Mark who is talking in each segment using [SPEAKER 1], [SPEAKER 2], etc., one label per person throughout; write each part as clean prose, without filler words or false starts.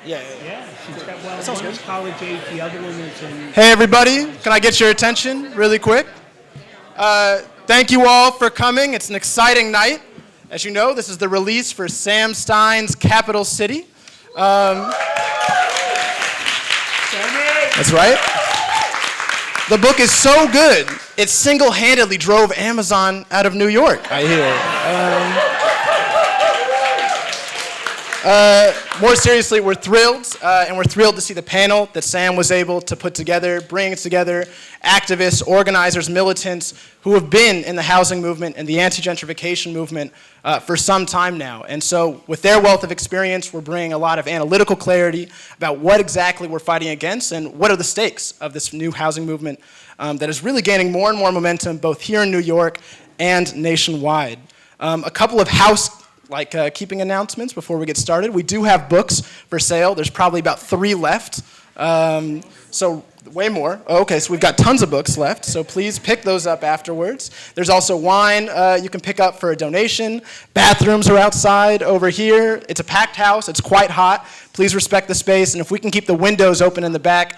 [SPEAKER 1] Yeah.
[SPEAKER 2] Yeah, she's got, well,
[SPEAKER 1] That sounds
[SPEAKER 2] one's
[SPEAKER 1] good.
[SPEAKER 2] college age, the other one is in.
[SPEAKER 1] Hey, everybody. Can I get your attention really quick? Thank you all for coming. It's an exciting night. As you know, this is the release for Sam Stein's Capital City. That's right. The book is so good, it single-handedly drove Amazon out of New York, I hear. More seriously, we're thrilled, and we're thrilled to see the panel that Sam was able to put together, bring together activists, organizers, militants who have been in the housing movement and the anti-gentrification movement for some time now. And so with their wealth of experience, we're bringing a lot of analytical clarity about what exactly we're fighting against and what are the stakes of this new housing movement that is really gaining more and more momentum both here in New York and nationwide. A couple of keeping announcements before we get started. We do have books for sale. There's probably about 3 left. So way more. Okay, so we've got tons of books left, so please pick those up afterwards. There's also wine you can pick up for a donation. Bathrooms are outside over here. It's a packed house. It's quite hot. Please respect the space, and if we can keep the windows open in the back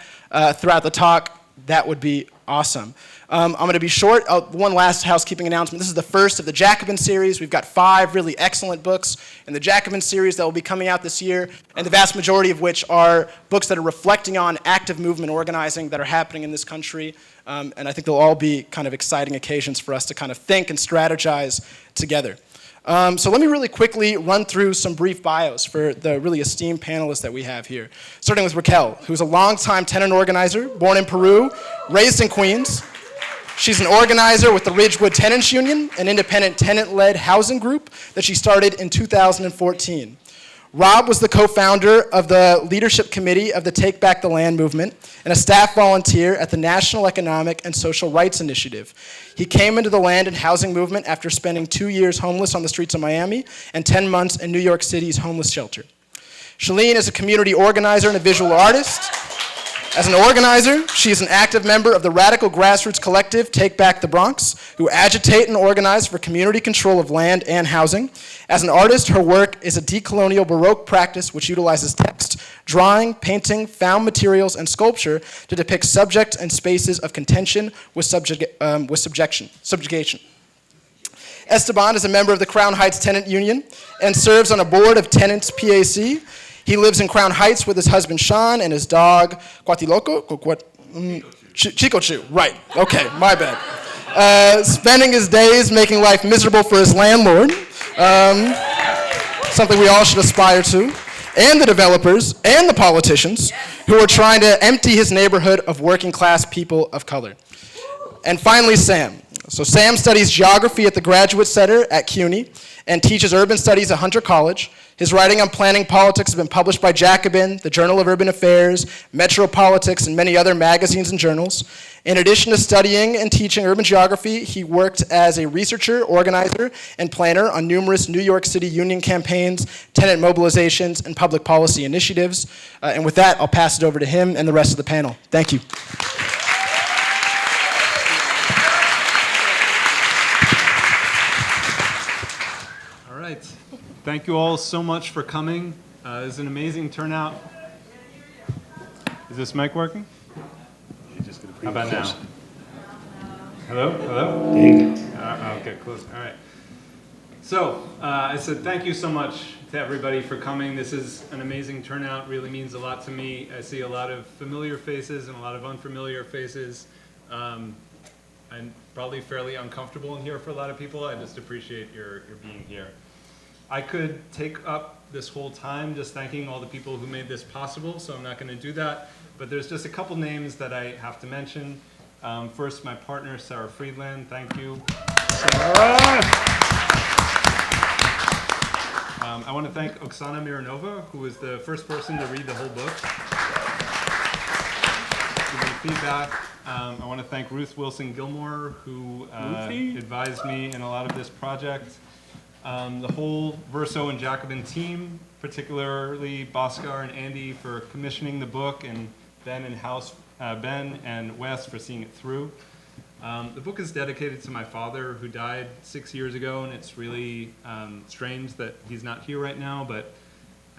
[SPEAKER 1] throughout the talk, that would be awesome. I'm going to be short. One last housekeeping announcement. This is the first of the Jacobin series. We've got 5 really excellent books in the Jacobin series that will be coming out this year, and the vast majority of which are books that are reflecting on active movement organizing that are happening in this country. And I think they'll all be kind of exciting occasions for us to kind of think and strategize together. So let me really quickly run through some brief bios for the really esteemed panelists that we have here. Starting with Raquel, who's a longtime tenant organizer, born in Peru, raised in Queens. She's an organizer with the Ridgewood Tenants Union, an independent tenant-led housing group that she started in 2014. Rob was the co-founder of the leadership committee of the Take Back the Land movement and a staff volunteer at the National Economic and Social Rights Initiative. He came into the land and housing movement after spending 2 years homeless on the streets of Miami and 10 months in New York City's homeless shelter. Shellyne is a community organizer and a visual artist. As an organizer, she is an active member of the radical grassroots collective Take Back the Bronx, who agitate and organize for community control of land and housing. As an artist, her work is a decolonial Baroque practice which utilizes text, drawing, painting, found materials, and sculpture to depict subjects and spaces of contention with subjugation. Esteban is a member of the Crown Heights Tenant Union and serves on a board of Tenants PAC. He lives in Crown Heights with his husband Sean and his dog Chico Chu, right, okay, my bad. Spending his days making life miserable for his landlord, something we all should aspire to, and the developers and the politicians who are trying to empty his neighborhood of working class people of color. And finally, Sam. So Sam studies geography at the Graduate Center at CUNY and teaches urban studies at Hunter College. His writing on planning politics has been published by Jacobin, the Journal of Urban Affairs, Metropolitics, and many other magazines and journals. In addition to studying and teaching urban geography, he worked as a researcher, organizer, and planner on numerous New York City union campaigns, tenant mobilizations, and public policy initiatives. And with that, I'll pass it over to him and the rest of the panel. Thank you.
[SPEAKER 3] Thank you all so much for coming. It's an amazing turnout. Is this mic working? How about now? Hello? Hello? Okay, close. All right. So, I said thank you so much to everybody for coming. This is an amazing turnout. Really means a lot to me. I see a lot of familiar faces and a lot of unfamiliar faces. I'm probably fairly uncomfortable in here for a lot of people. I just appreciate your being here. I could take up this whole time just thanking all the people who made this possible, so I'm not going to do that. But there's just a couple names that I have to mention. First, my partner, Sarah Friedland. Thank you. Sarah! I want to thank Oksana Mironova, who was the first person to read the whole book. Give me feedback. I want to thank Ruth Wilson Gilmore, who advised me in a lot of this project. The whole Verso and Jacobin team, particularly Bhaskar and Andy for commissioning the book, and Ben and Wes for seeing it through. The book is dedicated to my father, who died 6 years ago, and it's really strange that he's not here right now, but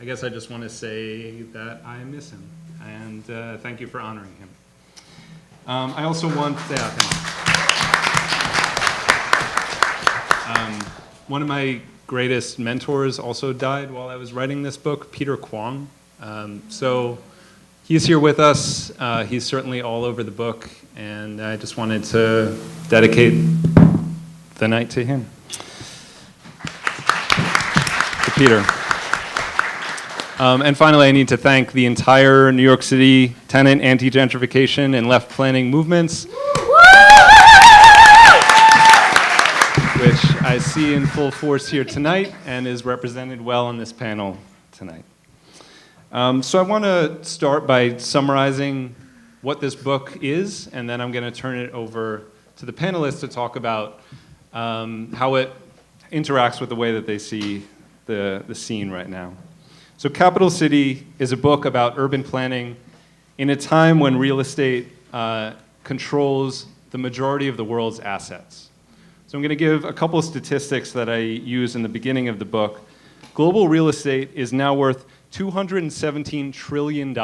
[SPEAKER 3] I guess I just want to say that I miss him, and thank you for honoring him. I also want to, one of my greatest mentors also died while I was writing this book, Peter Kwong. So he's here with us. He's certainly all over the book, and I just wanted to dedicate the night to him. To Peter. And finally, I need to thank the entire New York City tenant, anti-gentrification, and left planning movements, which I see in full force here tonight and is represented well on this panel tonight. So I want to start by summarizing what this book is, and then I'm going to turn it over to the panelists to talk about how it interacts with the way that they see the scene right now. So Capital City is a book about urban planning in a time when real estate controls the majority of the world's assets. So I'm going to give a couple of statistics that I use in the beginning of the book. Global real estate is now worth $217 trillion,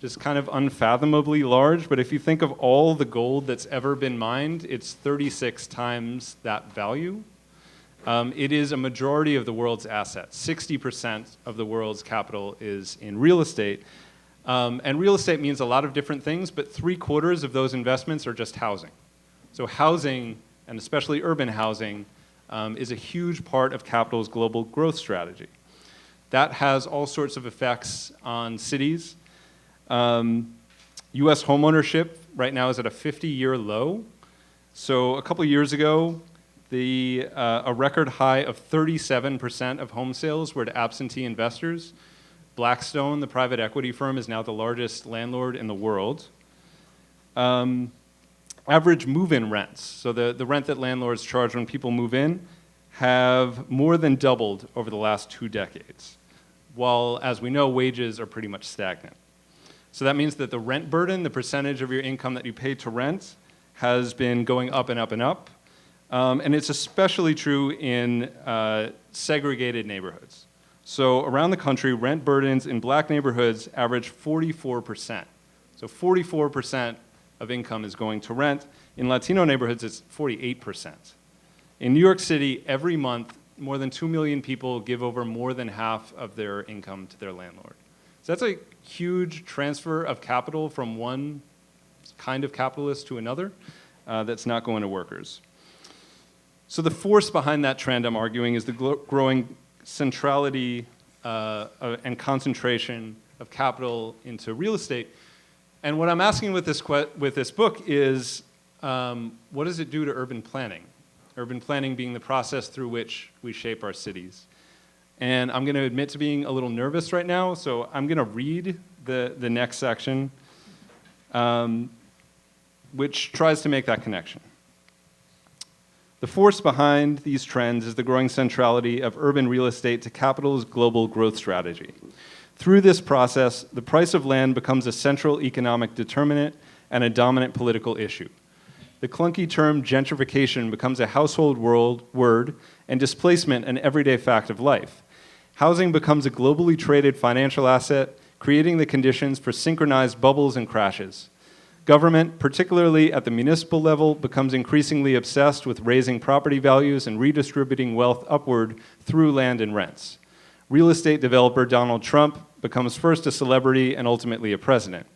[SPEAKER 3] just kind of unfathomably large, but if you think of all the gold that's ever been mined, it's 36 times that value. It is a majority of the world's assets. 60% of the world's capital is in real estate. And real estate means a lot of different things, but 3/4 of those investments are just housing. So housing, and especially urban housing, is a huge part of capital's global growth strategy. That has all sorts of effects on cities. US homeownership right now is at a 50-year low. So a couple years ago, a record high of 37% of home sales were to absentee investors. Blackstone, the private equity firm, is now the largest landlord in the world. Average move-in rents, so the rent that landlords charge when people move in, have more than doubled over the last 2 decades, while, as we know, wages are pretty much stagnant. So that means that the rent burden, the percentage of your income that you pay to rent, has been going up and up and up. And it's especially true in segregated neighborhoods. So around the country, rent burdens in black neighborhoods average 44%. So 44% of income is going to rent. In Latino neighborhoods, it's 48%. In New York City, every month, more than 2 million people give over more than half of their income to their landlord. So that's a huge transfer of capital from one kind of capitalist to another that's not going to workers. So the force behind that trend, I'm arguing, is the growing centrality and concentration of capital into real estate. And what I'm asking with this book is, what does it do to urban planning? Urban planning being the process through which we shape our cities. And I'm going to admit to being a little nervous right now, so I'm going to read the next section, which tries to make that connection. The force behind these trends is the growing centrality of urban real estate to capital's global growth strategy. Through this process, the price of land becomes a central economic determinant and a dominant political issue. The clunky term gentrification becomes a household word and displacement an everyday fact of life. Housing becomes a globally traded financial asset, creating the conditions for synchronized bubbles and crashes. Government, particularly at the municipal level, becomes increasingly obsessed with raising property values and redistributing wealth upward through land and rents. Real estate developer Donald Trump becomes first a celebrity and ultimately a president.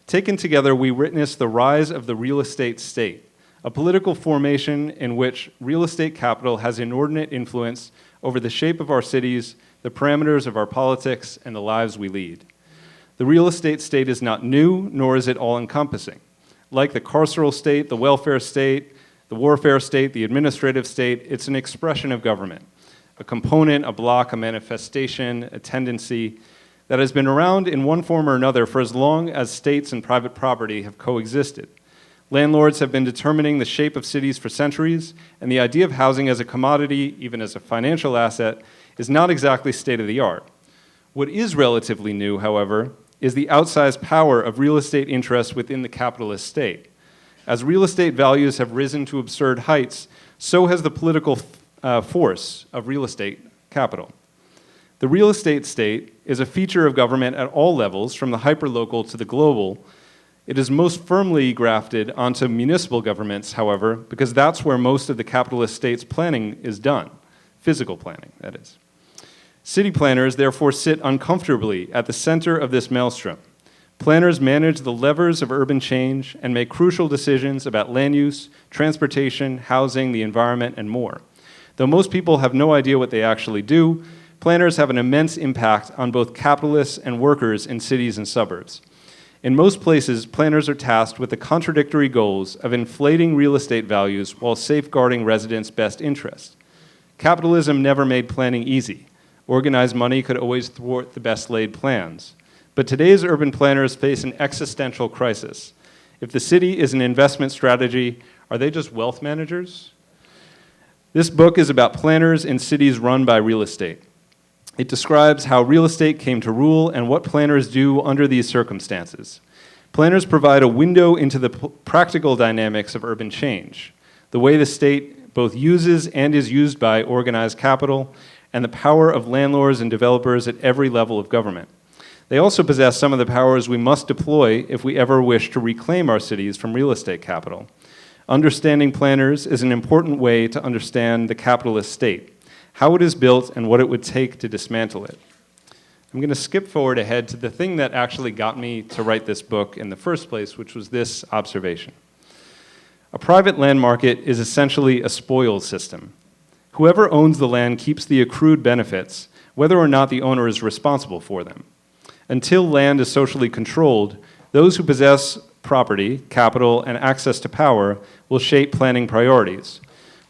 [SPEAKER 3] Taken together, we witness the rise of the real estate state, a political formation in which real estate capital has inordinate influence over the shape of our cities, the parameters of our politics, and the lives we lead. The real estate state is not new, nor is it all-encompassing. Like the carceral state, the welfare state, the warfare state, the administrative state, it's an expression of government, a component, a block, a manifestation, a tendency that has been around in one form or another for as long as states and private property have coexisted. Landlords have been determining the shape of cities for centuries, and the idea of housing as a commodity, even as a financial asset, is not exactly state-of-the-art. What is relatively new, however, is the outsized power of real estate interests within the capitalist state. As real estate values have risen to absurd heights, so has the political force of real estate capital. The real estate state is a feature of government at all levels, from the hyperlocal to the global. It is most firmly grafted onto municipal governments, however, because that's where most of the capitalist state's planning is done, physical planning, that is. City planners therefore sit uncomfortably at the center of this maelstrom. Planners manage the levers of urban change and make crucial decisions about land use, transportation, housing, the environment, and more. Though most people have no idea what they actually do, planners have an immense impact on both capitalists and workers in cities and suburbs. In most places, planners are tasked with the contradictory goals of inflating real estate values while safeguarding residents' best interests. Capitalism never made planning easy. Organized money could always thwart the best laid plans. But today's urban planners face an existential crisis. If the city is an investment strategy, are they just wealth managers? This book is about planners in cities run by real estate. It describes how real estate came to rule and what planners do under these circumstances. Planners provide a window into the practical dynamics of urban change, the way the state both uses and is used by organized capital, and the power of landlords and developers at every level of government. They also possess some of the powers we must deploy if we ever wish to reclaim our cities from real estate capital. Understanding planners is an important way to understand the capitalist state, how it is built, and what it would take to dismantle it. I'm going to skip forward ahead to the thing that actually got me to write this book in the first place, which was this observation. A private land market is essentially a spoils system. Whoever owns the land keeps the accrued benefits, whether or not the owner is responsible for them. Until land is socially controlled, those who possess property, capital, and access to power will shape planning priorities.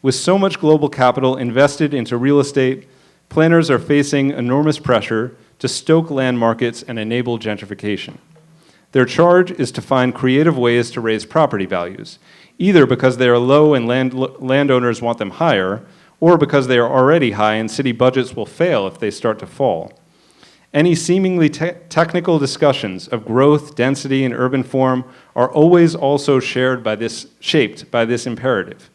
[SPEAKER 3] With so much global capital invested into real estate, planners are facing enormous pressure to stoke land markets and enable gentrification. Their charge is to find creative ways to raise property values, either because they are low and landowners want them higher, or because they are already high and city budgets will fail if they start to fall. Any seemingly technical discussions of growth, density, and urban form are always also shaped by this imperative.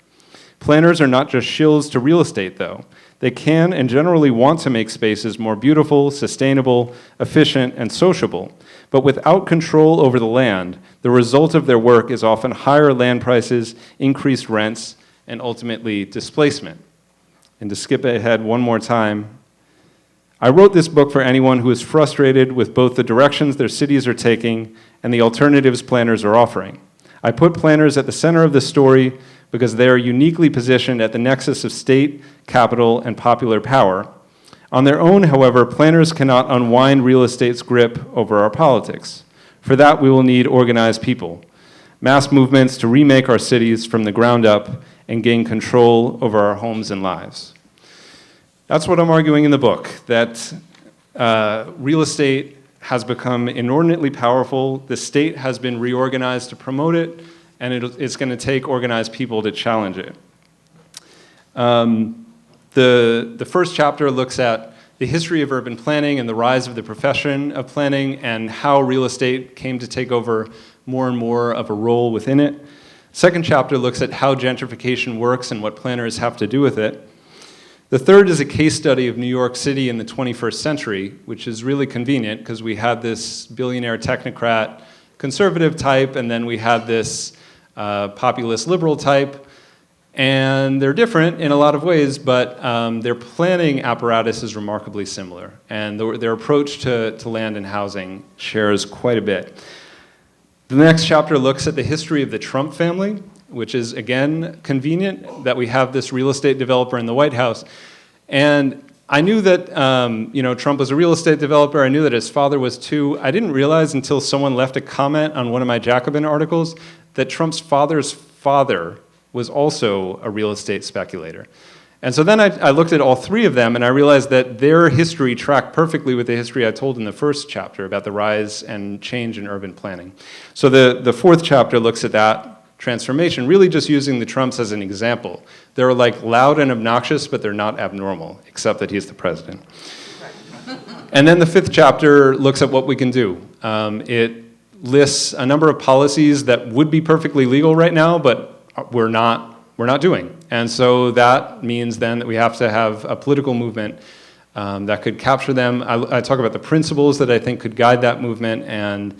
[SPEAKER 3] Planners are not just shills to real estate, though. They can and generally want to make spaces more beautiful, sustainable, efficient, and sociable. But without control over the land, the result of their work is often higher land prices, increased rents, and ultimately displacement. And to skip ahead one more time, I wrote this book for anyone who is frustrated with both the directions their cities are taking and the alternatives planners are offering. I put planners at the center of the story because they are uniquely positioned at the nexus of state, capital, and popular power. On their own, however, planners cannot unwind real estate's grip over our politics. For that, we will need organized people, mass movements to remake our cities from the ground up and gain control over our homes and lives. That's what I'm arguing in the book, that real estate has become inordinately powerful. The state has been reorganized to promote it, and it's going to take organized people to challenge it. The first chapter looks at the history of urban planning and the rise of the profession of planning and how real estate came to take over more and more of a role within it. Second chapter looks at how gentrification works and what planners have to do with it. The third is a case study of New York City in the 21st century, which is really convenient because we had this billionaire technocrat conservative type, and then we had this populist liberal type. And they're different in a lot of ways, but their planning apparatus is remarkably similar. And their approach to land and housing shares quite a bit. The next chapter looks at the history of the Trump family, which is, again, convenient that we have this real estate developer in the White House. And I knew that Trump was a real estate developer. I knew that his father was too. I didn't realize until someone left a comment on one of my Jacobin articles that Trump's father's father was also a real estate speculator. And so then I looked at all three of them, and I realized that their history tracked perfectly with the history I told in the first chapter about the rise and change in urban planning. So the fourth chapter looks at that transformation, really just using the Trumps as an example. They're like loud and obnoxious, but they're not abnormal, except that he's the president. And then the fifth chapter looks at what we can do. It lists a number of policies that would be perfectly legal right now, but we're not doing. And so that means then that we have to have a political movement that could capture them. I talk about the principles that I think could guide that movement and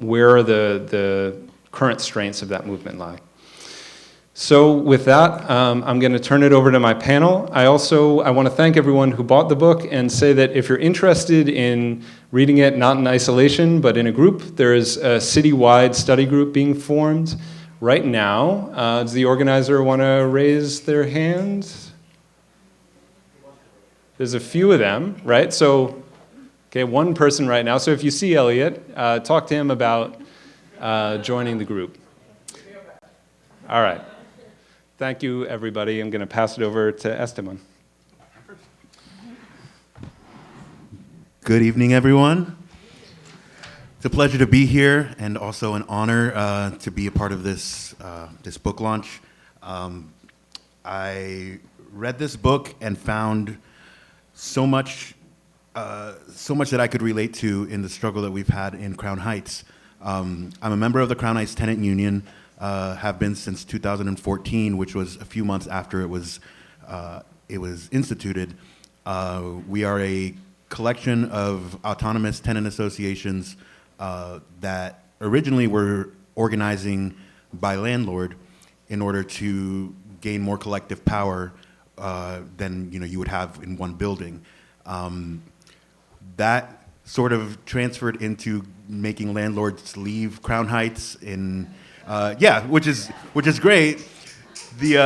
[SPEAKER 3] where the current strengths of that movement lie. So with that, I'm going to turn it over to my panel. I want to thank everyone who bought the book and say that if you're interested in reading it not in isolation but in a group, there is a citywide study group being formed right now. Does the organizer want to raise their hand? There's a few of them, right? So, okay, one person right now. So if you see Elliot, talk to him about joining the group. All right. Thank you, everybody. I'm going to pass it over to Esteban.
[SPEAKER 4] Good evening, everyone. It's a pleasure to be here, and also an honor to be a part of this book launch. I read this book and found so much that I could relate to in the struggle that we've had in Crown Heights. I'm a member of the Crown Heights Tenant Union. Have been since 2014, which was a few months after it was instituted. We are a collection of autonomous tenant associations that originally were organizing by landlord in order to gain more collective power than you would have in one building. That sort of transferred into making landlords leave Crown Heights which is great. The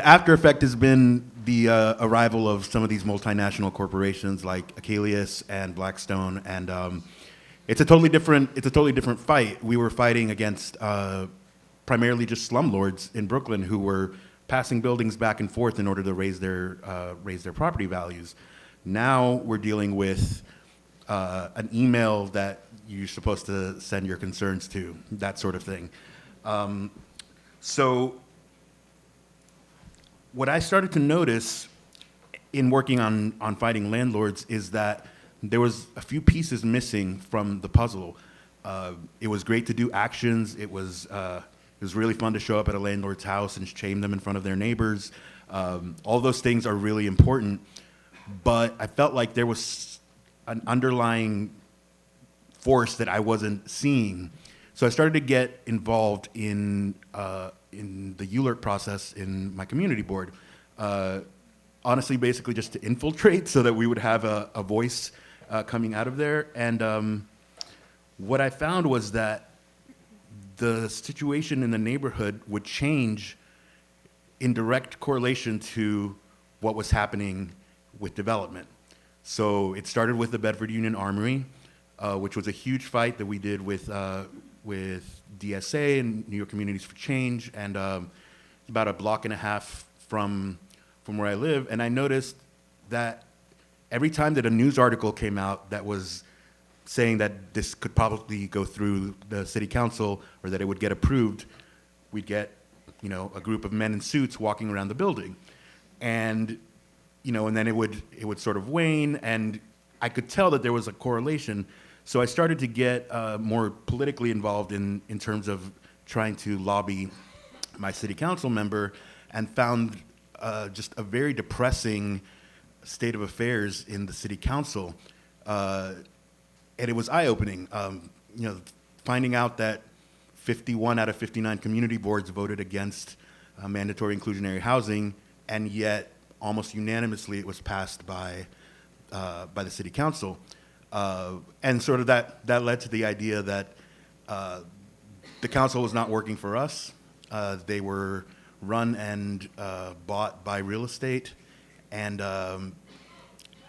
[SPEAKER 4] after effect has been the arrival of some of these multinational corporations like Achilles and Blackstone, and it's a totally different fight. We were fighting against primarily just slumlords in Brooklyn who were passing buildings back and forth in order to raise their property values. Now we're dealing with an email that you're supposed to send your concerns to, that sort of thing. So what I started to notice in working on fighting landlords is that there was a few pieces missing from the puzzle. It was great to do actions. It was really fun to show up at a landlord's house and shame them in front of their neighbors. All those things are really important, but I felt like there was an underlying force that I wasn't seeing. So I started to get involved in the ULERT process in my community board. Honestly, basically just to infiltrate so that we would have a voice coming out of there. And what I found was that the situation in the neighborhood would change in direct correlation to what was happening with development. So it started with the Bedford Union Armory, which was a huge fight that we did with DSA and New York Communities for Change, and about a block and a half from where I live. And I noticed that every time that a news article came out that was saying that this could probably go through the city council or that it would get approved, we'd get a group of men in suits walking around the building, and and then it would sort of wane, and I could tell that there was a correlation. So I started to get more politically involved in terms of trying to lobby my city council member, and found just a very depressing state of affairs in the city council. And it was eye-opening, finding out that 51 out of 59 community boards voted against mandatory inclusionary housing, and yet almost unanimously it was passed by the city council. And sort of that led to the idea that the council was not working for us. They were run and bought by real estate, and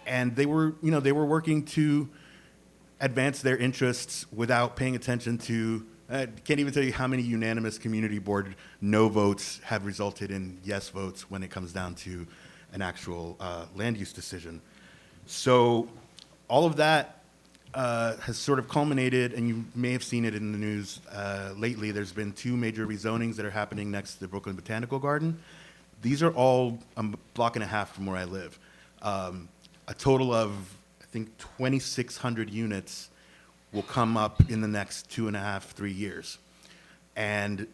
[SPEAKER 4] they were working to advance their interests without paying attention to. I can't even tell you how many unanimous community board no votes have resulted in yes votes when it comes down to an actual land use decision. So all of that has sort of culminated, and you may have seen it in the news lately. There's been 2 major rezonings that are happening next to the Brooklyn Botanical Garden. These are all a block and a half from where I live. A total of, I think, 2,600 units will come up in the next 2.5, 3 years. And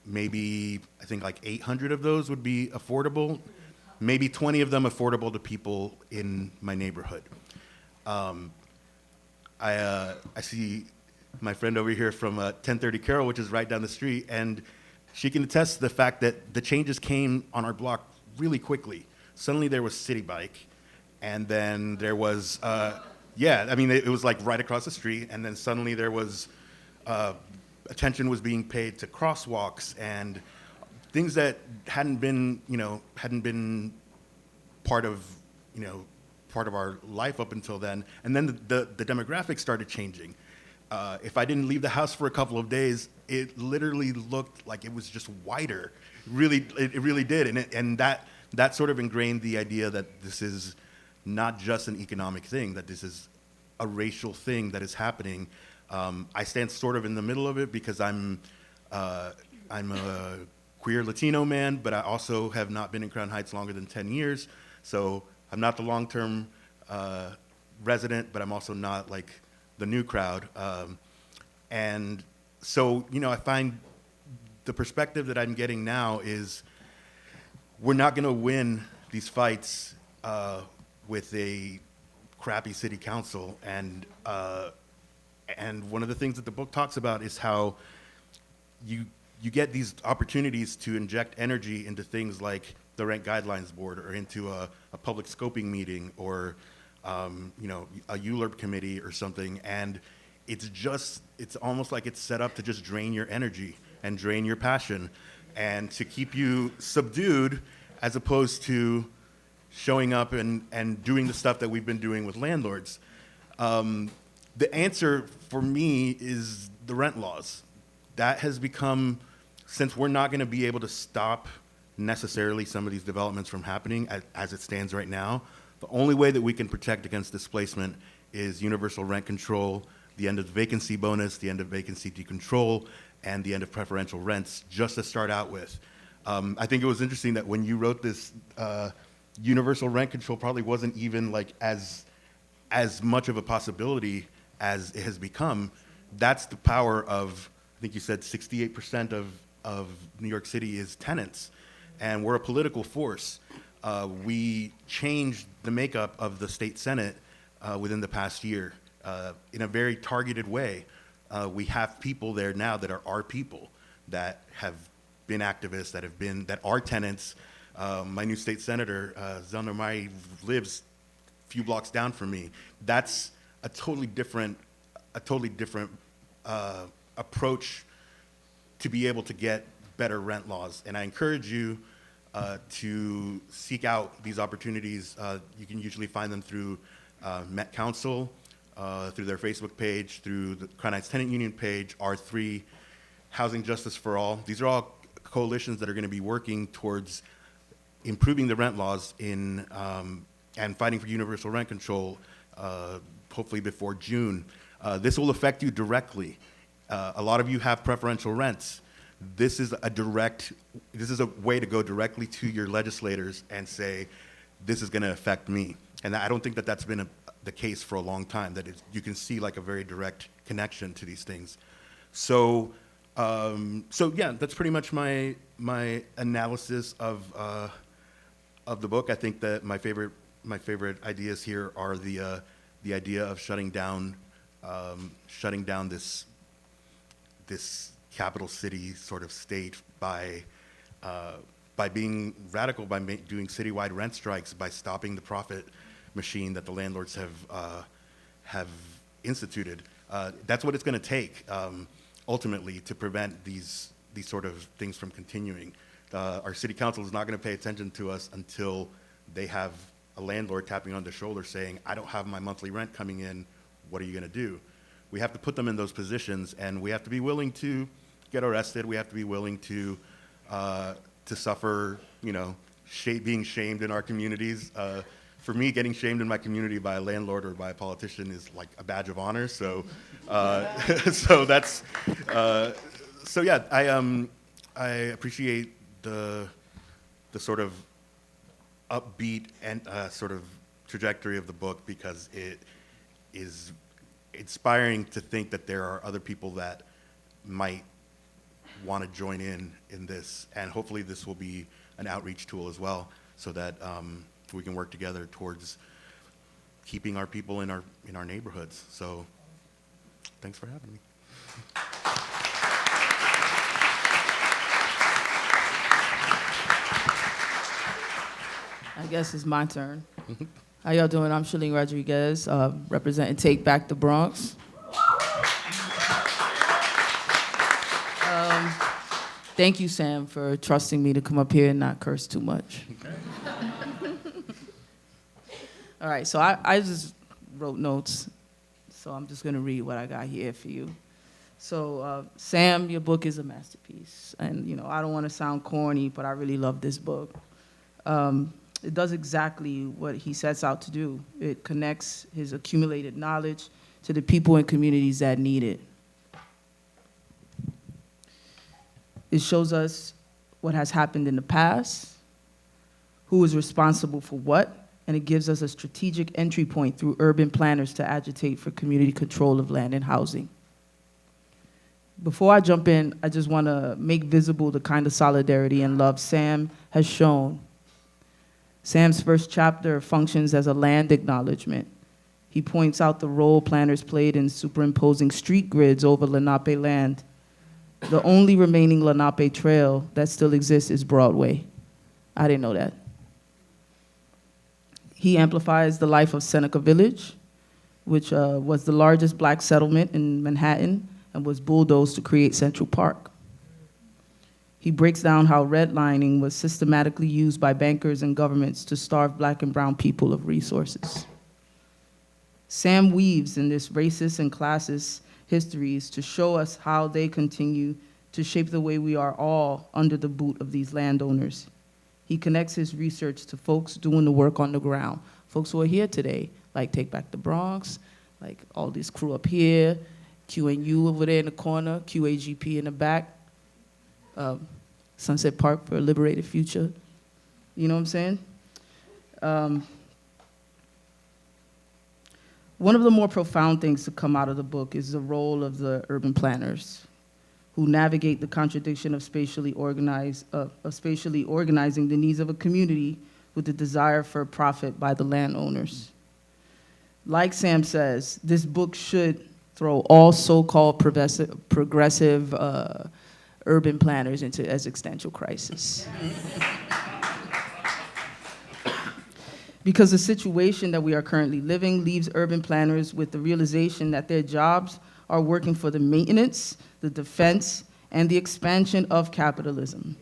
[SPEAKER 4] maybe, I think like 800 of those would be affordable. maybe 20 of them affordable to people in my neighborhood. I see my friend over here from 1030 Carroll, which is right down the street, and she can attest to the fact that the changes came on our block really quickly. Suddenly there was City Bike, and then there was, it was like right across the street, and then suddenly there was, attention was being paid to crosswalks and things that hadn't been part of our life up until then. And then the demographics started changing. If I didn't leave the house for a couple of days, it literally looked like it was just whiter. It really did. And that sort of ingrained the idea that this is not just an economic thing, that this is a racial thing that is happening. I stand sort of in the middle of it because I'm a queer Latino man, but I also have not been in Crown Heights longer than 10 years. So I'm not the long-term resident, but I'm also not like the new crowd. And so, I find the perspective that I'm getting now is we're not going to win these fights with a crappy city council. And one of the things that the book talks about is how you get these opportunities to inject energy into things like the Rent Guidelines Board or into a public scoping meeting or a ULURP committee or something, and it's almost like it's set up to just drain your energy and drain your passion and to keep you subdued as opposed to showing up and doing the stuff that we've been doing with landlords. The answer for me is the rent laws. That has become, since we're not going to be able to stop necessarily some of these developments from happening as it stands right now, the only way that we can protect against displacement is universal rent control, the end of the vacancy bonus, the end of vacancy decontrol, and the end of preferential rents, just to start out with. I think it was interesting that when you wrote this, universal rent control probably wasn't even like as much of a possibility as it has become. That's the power of, I think you said 68% of New York City is tenants, and we're a political force. We changed the makeup of the state Senate within the past year in a very targeted way. We have people there now that are our people, that have been activists, that are tenants. My new state senator, Zelner Mai, lives a few blocks down from me. That's a totally different approach to be able to get better rent laws. And I encourage you to seek out these opportunities. You can usually find them through Met Council, through their Facebook page, through the Crown Heights Tenant Union page, R3, Housing Justice for All. These are all coalitions that are going to be working towards improving the rent laws and fighting for universal rent control, hopefully before June. This will affect you directly. A lot of you have preferential rents. This is a way to go directly to your legislators and say, this is going to affect me. And I don't think that that's been the case for a long time, that you can see like a very direct connection to these things. So yeah, that's pretty much my analysis of the book. I think that my favorite ideas here are the idea of shutting down this capital city sort of state by being radical, by doing citywide rent strikes, by stopping the profit machine that the landlords have instituted. That's what it's going to take ultimately to prevent these sort of things from continuing. Our city council is not going to pay attention to us until they have a landlord tapping on their shoulder saying, I don't have my monthly rent coming in, what are you going to do? We have to put them in those positions, and we have to be willing to get arrested. We have to be willing to suffer, being shamed in our communities. For me, getting shamed in my community by a landlord or by a politician is like a badge of honor. So, so yeah, I appreciate the sort of upbeat and sort of trajectory of the book, because it is inspiring to think that there are other people that might want to join in this, and hopefully this will be an outreach tool as well. so that we can work together towards keeping our people in our neighborhoods. So thanks for having me.
[SPEAKER 5] I guess it's my turn. How y'all doing? I'm Shellyne Rodriguez, representing Take Back the Bronx. Thank you, Sam, for trusting me to come up here and not curse too much. All right, so I just wrote notes, so I'm just gonna read what I got here for you. So, Sam, your book is a masterpiece. And, you know, I don't wanna sound corny, but I really love this book. It does exactly what he sets out to do. It connects his accumulated knowledge to the people and communities that need it. It shows us what has happened in the past, who is responsible for what, and it gives us a strategic entry point through urban planners to agitate for community control of land and housing. Before I jump in, I just want to make visible the kind of solidarity and love Sam has shown. Sam's first chapter functions as a land acknowledgement. He points out the role planners played in superimposing street grids over Lenape land. The only remaining Lenape trail that still exists is Broadway. I didn't know that. He amplifies the life of Seneca Village, which was the largest black settlement in Manhattan and was bulldozed to create Central Park. He breaks down how redlining was systematically used by bankers and governments to starve black and brown people of resources. Sam weaves in this racist and classist histories to show us how they continue to shape the way we are all under the boot of these landowners. He connects his research to folks doing the work on the ground, folks who are here today, like Take Back the Bronx, like all this crew up here, QNU over there in the corner, QAGP in the back, Sunset Park for a Liberated Future. You know what I'm saying? One of the more profound things to come out of the book is the role of the urban planners who navigate the contradiction of spatially organizing the needs of a community with the desire for profit by the landowners. Like Sam says, this book should throw all so-called progressive urban planners into existential crisis. Because the situation that we are currently living leaves urban planners with the realization that their jobs are working for the maintenance, the defense, and the expansion of capitalism.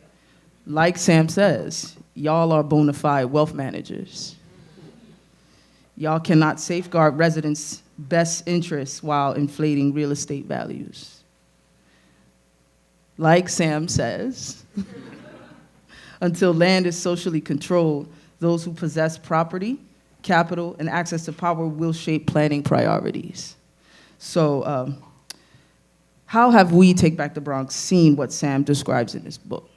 [SPEAKER 5] Like Sam says, y'all are bona fide wealth managers. Y'all cannot safeguard residents' best interests while inflating real estate values. Like Sam says, until land is socially controlled, those who possess property, capital, and access to power will shape planning priorities. So how have we, Take Back the Bronx, seen what Sam describes in this book?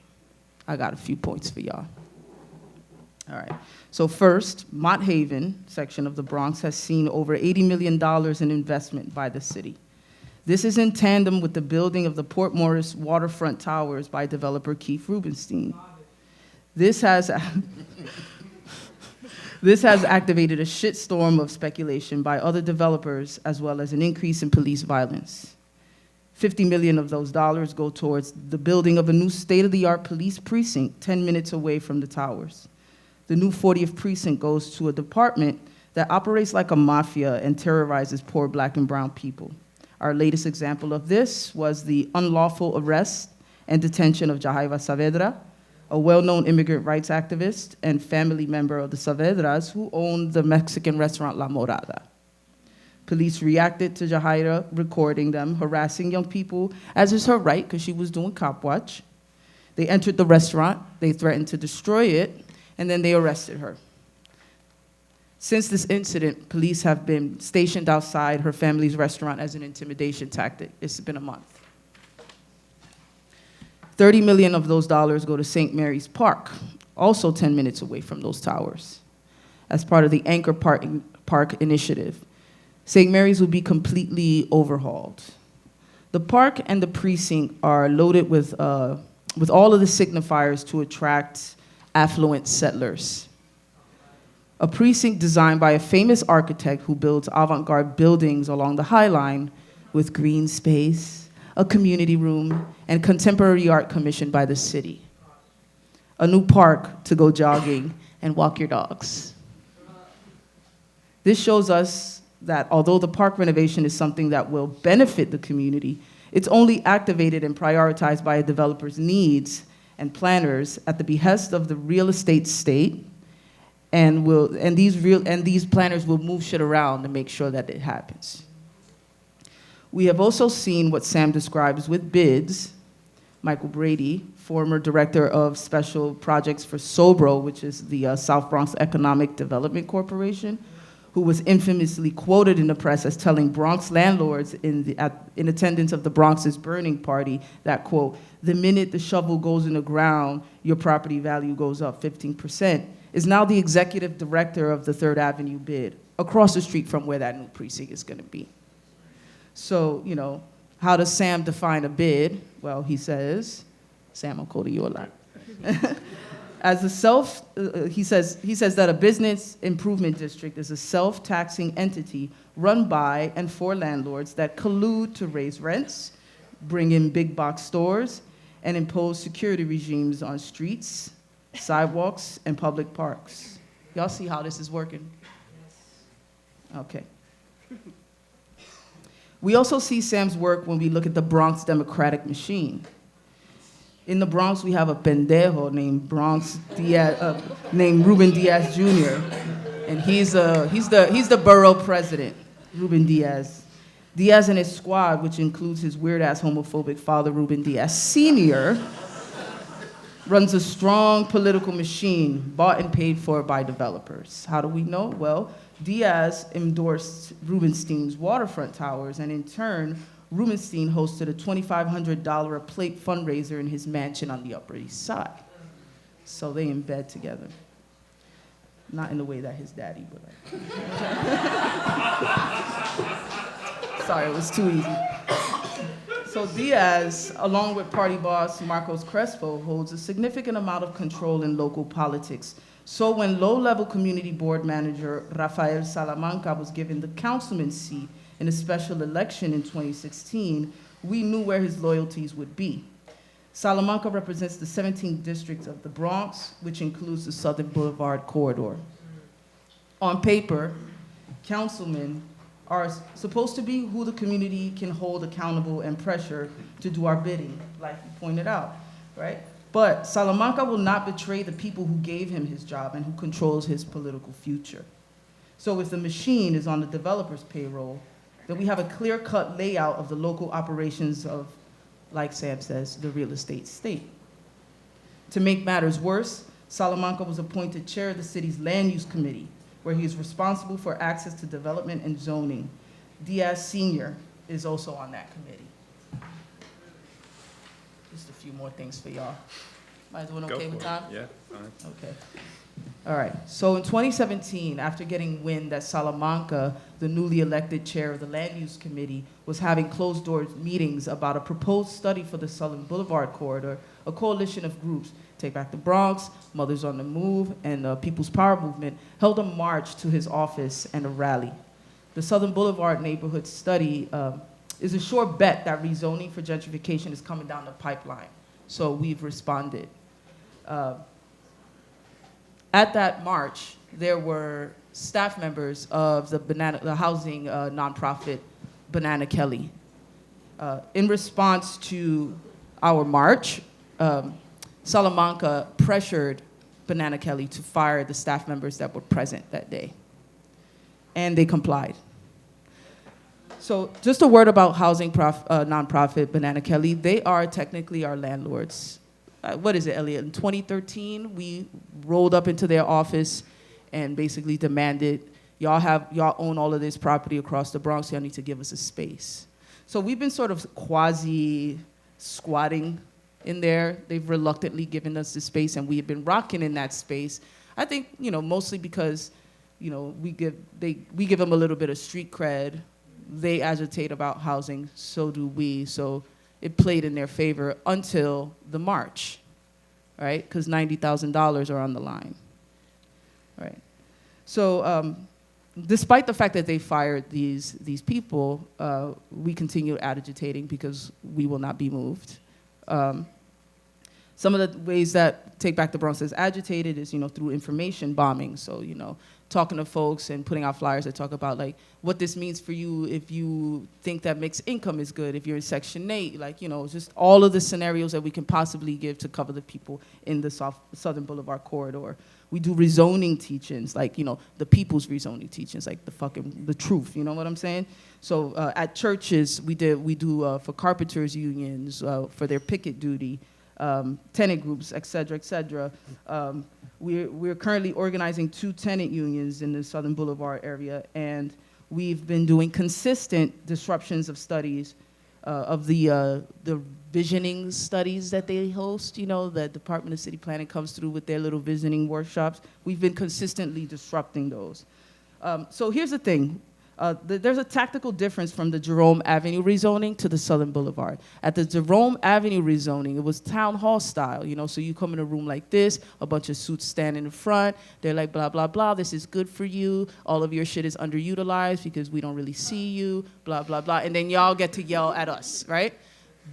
[SPEAKER 5] I got a few points for y'all. All right. So first, Mott Haven section of the Bronx has seen over $80 million in investment by the city. This is in tandem with the building of the Port Morris waterfront towers by developer Keith Rubenstein. This has activated a shitstorm of speculation by other developers, as well as an increase in police violence. $50 million of those dollars go towards the building of a new state-of-the-art police precinct 10 minutes away from the towers. The new 40th precinct goes to a department that operates like a mafia and terrorizes poor black and brown people. Our latest example of this was the unlawful arrest and detention of Jahiva Saavedra, a well-known immigrant rights activist and family member of the Saavedras who owned the Mexican restaurant La Morada. Police reacted to Jahiva recording them, harassing young people, as is her right, because she was doing cop watch. They entered the restaurant, they threatened to destroy it, and then they arrested her. Since this incident, police have been stationed outside her family's restaurant as an intimidation tactic. It's been a month. $30 million of those dollars go to St. Mary's Park, also 10 minutes away from those towers, as part of the Anchor Park initiative. St. Mary's will be completely overhauled. The park and the precinct are loaded with all of the signifiers to attract affluent settlers. a precinct designed by a famous architect who builds avant-garde buildings along the High Line with green space, a community room, and contemporary art commissioned by the city. A new park to go jogging and walk your dogs. This shows us that although the park renovation is something that will benefit the community, it's only activated and prioritized by a developer's needs and planners at the behest of the real estate state, and these planners will move shit around to make sure that it happens. We have also seen what Sam describes with bids. Michael Brady, former director of special projects for SOBRO, which is the South Bronx Economic Development Corporation, who was infamously quoted in the press as telling Bronx landlords in attendance of the Bronx's burning party that, quote, "The minute the shovel goes in the ground, your property value goes up 15%, is now the executive director of the 3rd Avenue bid, across the street from where that new precinct is gonna be. So, you know, how does Sam define a bid? Well, he says, Sam, I'm quoting you a lot. As a he says that a business improvement district is a self-taxing entity run by and for landlords that collude to raise rents, bring in big box stores, and impose security regimes on streets, sidewalks, and public parks. Y'all see how this is working? Okay. We also see Sam's work when we look at the Bronx Democratic machine. In the Bronx, we have a pendejo named Ruben Diaz Jr., and he's the borough president, Ruben Diaz. Diaz and his squad, which includes his weird-ass homophobic father, Ruben Diaz Sr., runs a strong political machine bought and paid for by developers. How do we know? Well, Diaz endorsed Rubenstein's waterfront towers, and in turn, Rubenstein hosted a $2,500 a plate fundraiser in his mansion on the Upper East Side. So they in bed together. Not in the way that his daddy would like. Sorry, it was too easy. So Diaz, along with party boss Marcos Crespo, holds a significant amount of control in local politics. So when low-level community board manager Rafael Salamanca was given the councilman seat in a special election in 2016, we knew where his loyalties would be. Salamanca represents the 17th district of the Bronx, which includes the Southern Boulevard corridor. On paper, councilmen are supposed to be who the community can hold accountable and pressure to do our bidding, like you pointed out, right? But Salamanca will not betray the people who gave him his job and who controls his political future. So if the machine is on the developer's payroll, then we have a clear-cut layout of the local operations of, like Sam says, the real estate state. To make matters worse, Salamanca was appointed chair of the city's land use committee, where he is responsible for access to development and zoning. Diaz Sr. is also on that committee. Just a few more things for y'all. Am I doing okay with time?
[SPEAKER 3] Yeah, fine.
[SPEAKER 5] Okay. All right. So in 2017, after getting wind that Salamanca, the newly elected chair of the Land Use Committee, was having closed-door meetings about a proposed study for the Southern Boulevard corridor, a coalition of groups, Take Back the Bronx, Mothers on the Move, and the People's Power Movement, held a march to his office and a rally. The Southern Boulevard neighborhood study is a sure bet that rezoning for gentrification is coming down the pipeline. So we've responded. At that march, there were staff members of the housing nonprofit Banana Kelly. In response to our march, Salamanca pressured Banana Kelly to fire the staff members that were present that day. And they complied. So just a word about housing nonprofit Banana Kelly. They are technically our landlords. What is it, Elliot? In 2013, we rolled up into their office and basically demanded, y'all own all of this property across the Bronx, y'all need to give us a space. So we've been sort of quasi-squatting in there. They've reluctantly given us the space, and we have been rocking in that space. I think, mostly because, we give them a little bit of street cred. They agitate about housing, so do we. So it played in their favor until the march, right? Because $90,000 are on the line, right? So despite the fact that they fired these people, we continue agitating because we will not be moved. Some of the ways that Take Back the Bronx is agitated is, through information bombing. So, talking to folks and putting out flyers that talk about like what this means for you if you think that mixed income is good, if you're in Section 8, just all of the scenarios that we can possibly give to cover the people in the Southern Boulevard corridor. We do rezoning teachings, the people's rezoning teachings, like the truth, you know what I'm saying? So at churches, we do for carpenters unions, for their picket duty, tenant groups, et cetera, et cetera. We're currently organizing 2 tenant unions in the Southern Boulevard area, and we've been doing consistent disruptions of studies of the visioning studies that they host, the Department of City Planning comes through with their little visioning workshops. We've been consistently disrupting those. So here's the thing. There's a tactical difference from the Jerome Avenue rezoning to the Southern Boulevard. At the Jerome Avenue rezoning, it was town hall style, so you come in a room like this, a bunch of suits stand in the front, they're like, blah, blah, blah, this is good for you, all of your shit is underutilized because we don't really see you, blah, blah, blah, and then y'all get to yell at us, right?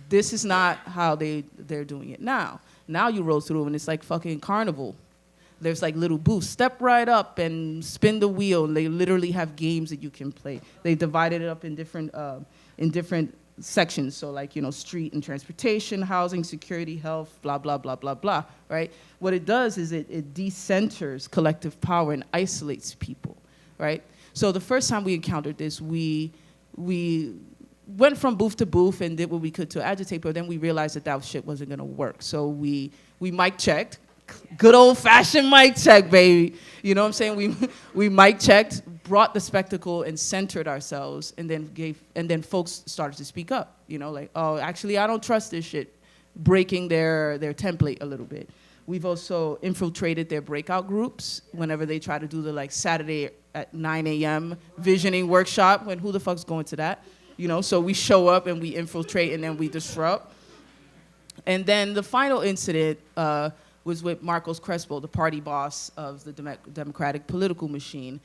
[SPEAKER 5] This is not how they're doing it now. Now you roll through and it's like fucking carnival. There's like little booths. Step right up and spin the wheel. And they literally have games that you can play. They divided it up in different sections. So like, street and transportation, housing, security, health, blah, blah, blah, blah, blah, right? What it does is it decenters collective power and isolates people, right? So the first time we encountered this, we went from booth to booth and did what we could to agitate, but then we realized that shit wasn't gonna work. So we mic checked. Good old-fashioned mic check, baby. You know what I'm saying? We mic checked, brought the spectacle, and centered ourselves, and then folks started to speak up. Like, oh, actually, I don't trust this shit. Breaking their template a little bit. We've also infiltrated their breakout groups whenever they try to do the Saturday at 9 a.m. visioning workshop. When who the fuck's going to that? So we show up and we infiltrate and then we disrupt. And then the final incident was with Marcos Crespo, the party boss of the Democratic political machine.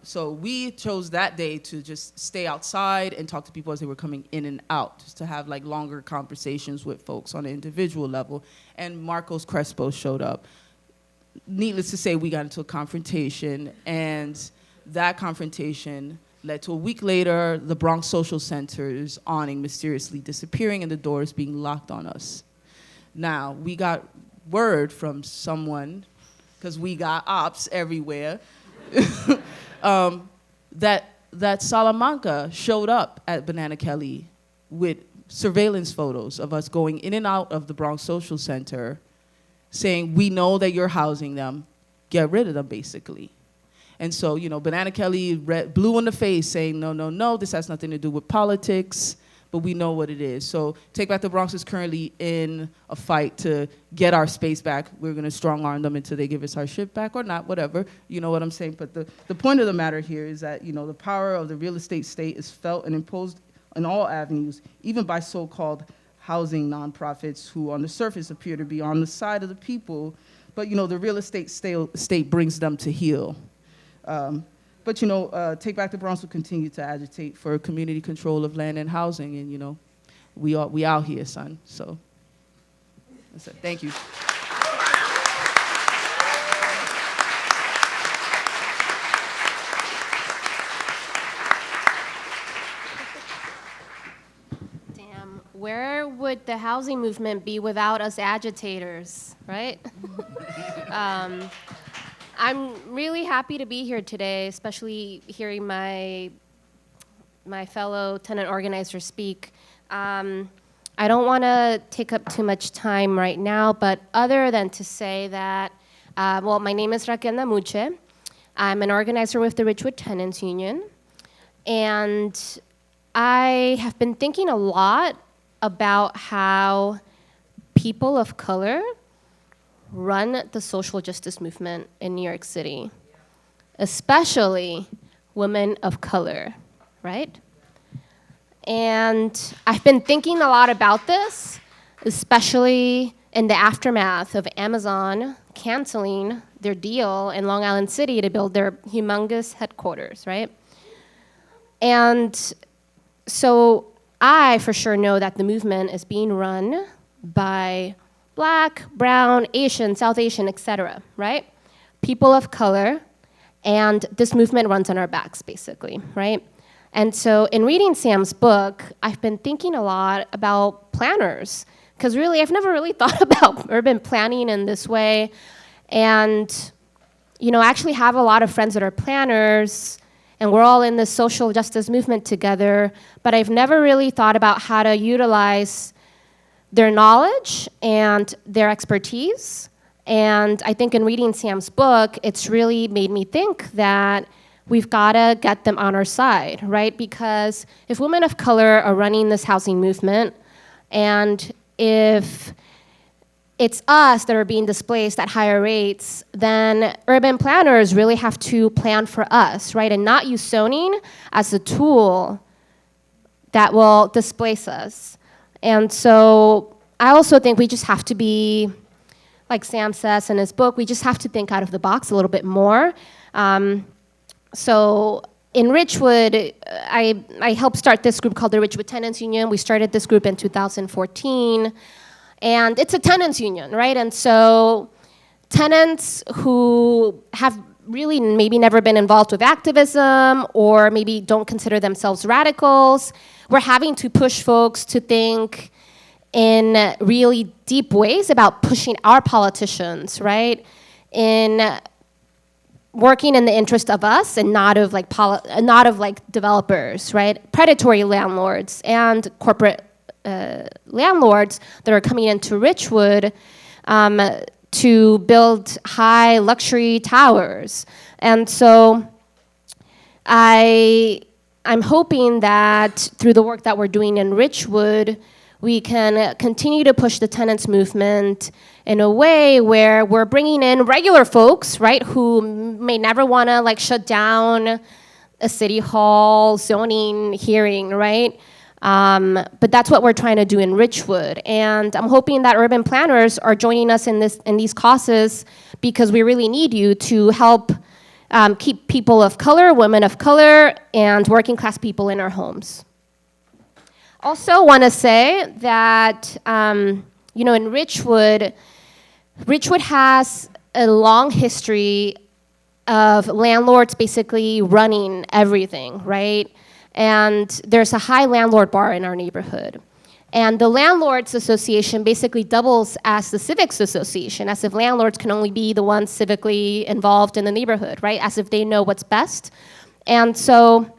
[SPEAKER 5] So we chose that day to just stay outside and talk to people as they were coming in and out, just to have longer conversations with folks on an individual level. And Marcos Crespo showed up. Needless to say, we got into a confrontation, and that confrontation led to a week later, the Bronx Social Center's awning mysteriously disappearing and the doors being locked on us. Now, we got word from someone, because we got ops everywhere, that Salamanca showed up at Banana Kelly with surveillance photos of us going in and out of the Bronx Social Center, saying, we know that you're housing them, get rid of them, basically. And so, Banana Kelly blew in the face saying, no, no, no, this has nothing to do with politics, but we know what it is. So Take Back the Bronx is currently in a fight to get our space back. We're going to strong-arm them until they give us our shit back or not, whatever. You know what I'm saying? But the point of the matter here is that, the power of the real estate state is felt and imposed in all avenues, even by so-called housing nonprofits who on the surface appear to be on the side of the people, but, the real estate state brings them to heel. But Take Back the Bronx will continue to agitate for community control of land and housing, and we out here, son. So that's it. Thank you.
[SPEAKER 6] Damn, where would the housing movement be without us agitators, right? I'm really happy to be here today, especially hearing my fellow tenant organizers speak. I don't want to take up too much time right now, but other than to say that, my name is Raquel Namuche. I'm an organizer with the Ridgewood Tenants Union, and I have been thinking a lot about how people of color run the social justice movement in New York City, especially women of color, right? And I've been thinking a lot about this, especially in the aftermath of Amazon canceling their deal in Long Island City to build their humongous headquarters, right? And so I for sure know that the movement is being run by Black, brown, Asian, South Asian, etc., right? People of color, and this movement runs on our backs, basically, right? And so in reading Sam's book, I've been thinking a lot about planners, because really, I've never really thought about urban planning in this way. And, you know, I actually have a lot of friends that are planners, and we're all in this social justice movement together, but I've never really thought about how to utilize their knowledge and their expertise. And I think in reading Sam's book, it's really made me think that we've got to get them on our side, right? Because if women of color are running this housing movement, and if it's us that are being displaced at higher rates, then urban planners really have to plan for us, right? And not use zoning as a tool that will displace us. And so I also think we just have to be, like Sam says in his book, we just have to think out of the box a little bit more. So in Richwood, I helped start this group called the Richwood Tenants Union. We started this group in 2014. And it's a tenants union, right? And so tenants who have really maybe never been involved with activism or maybe don't consider themselves radicals, we're having to push folks to think in really deep ways about pushing our politicians, right? In working in the interest of us and not of like developers, right? Predatory landlords and corporate landlords that are coming into Richwood to build high luxury towers. And so I'm hoping that through the work that we're doing in Richwood, we can continue to push the tenants movement in a way where we're bringing in regular folks, right, who may never want to like shut down a city hall zoning hearing, right? But that's what we're trying to do in Richwood. And I'm hoping that urban planners are joining us in these causes, because we really need you to help keep people of color, women of color, and working class people in our homes. Also want to say that, you know, in Richwood has a long history of landlords basically running everything, right? And there's a high landlord bar in our neighborhood. And the Landlords Association basically doubles as the Civics Association, as if landlords can only be the ones civically involved in the neighborhood, right? As if they know what's best. And so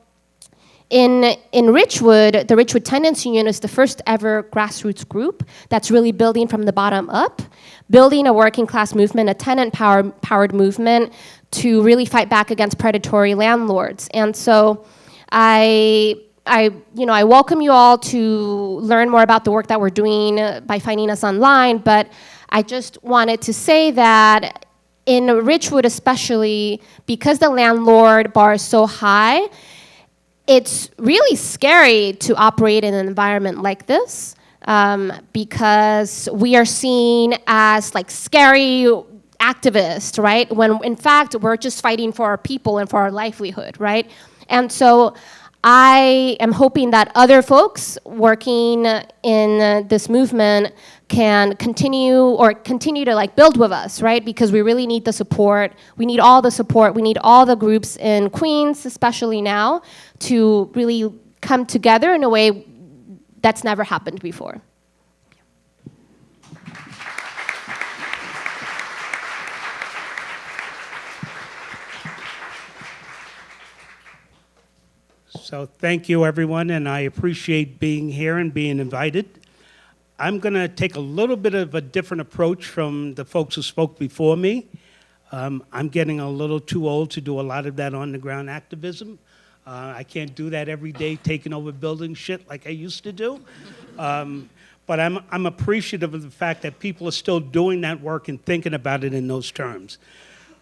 [SPEAKER 6] in Richwood, the Richwood Tenants Union is the first ever grassroots group that's really building from the bottom up, building a working class movement, a tenant-powered movement to really fight back against predatory landlords. And so I welcome you all to learn more about the work that we're doing by finding us online, but I just wanted to say that in Richwood especially, because the landlord bar is so high, it's really scary to operate in an environment like this, because we are seen as like scary activists, right? When in fact, we're just fighting for our people and for our livelihood, right? And so I am hoping that other folks working in this movement can continue to like build with us, right? Because we really need the support. We need all the support. We need all the groups in Queens, especially now, to really come together in a way that's never happened before.
[SPEAKER 2] So thank you, everyone, and I appreciate being here and being invited. I'm going to take a little bit of a different approach from the folks who spoke before me. I'm getting a little too old to do a lot of that on-the-ground activism. I can't do that every day, taking over building shit like I used to do. But I'm appreciative of the fact that people are still doing that work and thinking about it in those terms.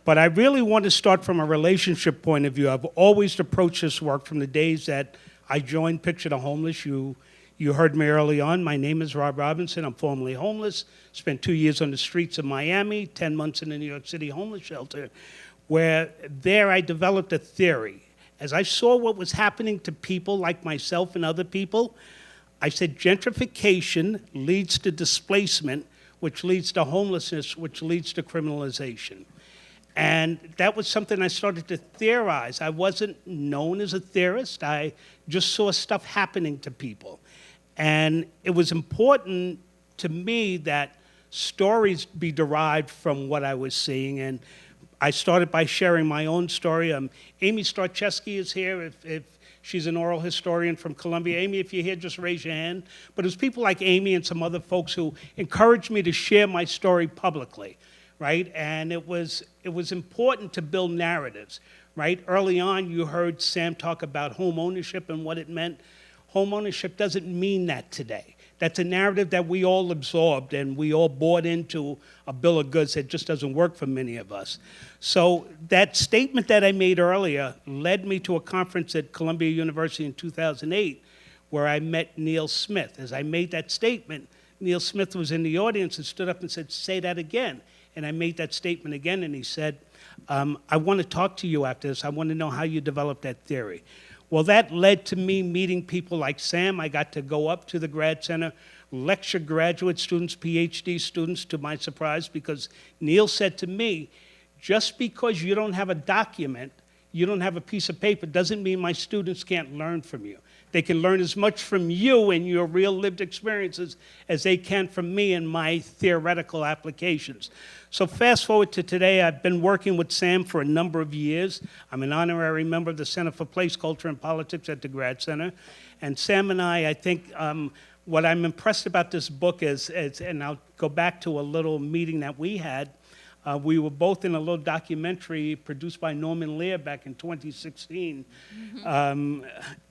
[SPEAKER 2] But I really want to start from a relationship point of view. I've always approached this work from the days that I joined Picture the Homeless. You You heard me early on. My name is Rob Robinson. I'm formerly homeless. Spent 2 years on the streets of Miami, 10 months in the New York City homeless shelter, where there I developed a theory. As I saw what was happening to people like myself and other people, I said gentrification leads to displacement, which leads to homelessness, which leads to criminalization. And that was something I started to theorize. I wasn't known as a theorist. I just saw stuff happening to people. And it was important to me that stories be derived from what I was seeing. And I started by sharing my own story. Amy Starcheski is here. If she's an oral historian from Columbia. Amy, if you're here, just raise your hand. But it was people like Amy and some other folks who encouraged me to share my story publicly, right? And it was important to build narratives, right? Early on, you heard Sam talk about home ownership and what it meant. Home ownership doesn't mean that today. That's a narrative that we all absorbed and we all bought into a bill of goods that just doesn't work for many of us. So that statement that I made earlier led me to a conference at Columbia University in 2008 where I met Neil Smith. As I made that statement, Neil Smith was in the audience and stood up and said, "Say that again." And I made that statement again and he said, "I want to talk to you after this. I want to know how you developed that theory." Well, that led to me meeting people like Sam. I got to go up to the grad center, lecture graduate students, PhD students, to my surprise, because Neil said to me, just because you don't have a document, you don't have a piece of paper, doesn't mean my students can't learn from you. They can learn as much from you and your real lived experiences as they can from me and my theoretical applications. So fast forward to today, I've been working with Sam for a number of years. I'm an honorary member of the Center for Place, Culture, and Politics at the Grad Center. And Sam and I think what I'm impressed about this book is, and I'll go back to a little meeting that we had. We were both in a little documentary produced by Norman Lear back in 2016.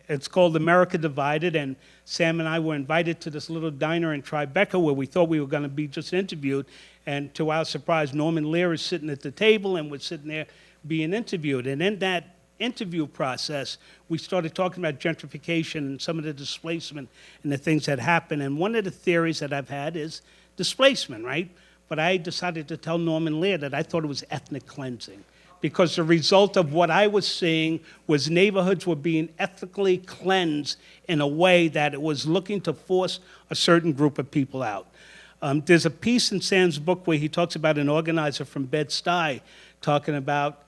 [SPEAKER 2] It's called America Divided, and Sam and I were invited to this little diner in Tribeca where we thought we were going to be just interviewed, and to our surprise, Norman Lear is sitting at the table, and we're sitting there being interviewed. And in that interview process, we started talking about gentrification and some of the displacement and the things that happen. And one of the theories that I've had is displacement, right? But I decided to tell Norman Lear that I thought it was ethnic cleansing, because the result of what I was seeing was neighborhoods were being ethnically cleansed in a way that it was looking to force a certain group of people out. There's a piece in Sam's book where he talks about an organizer from Bed-Stuy talking about,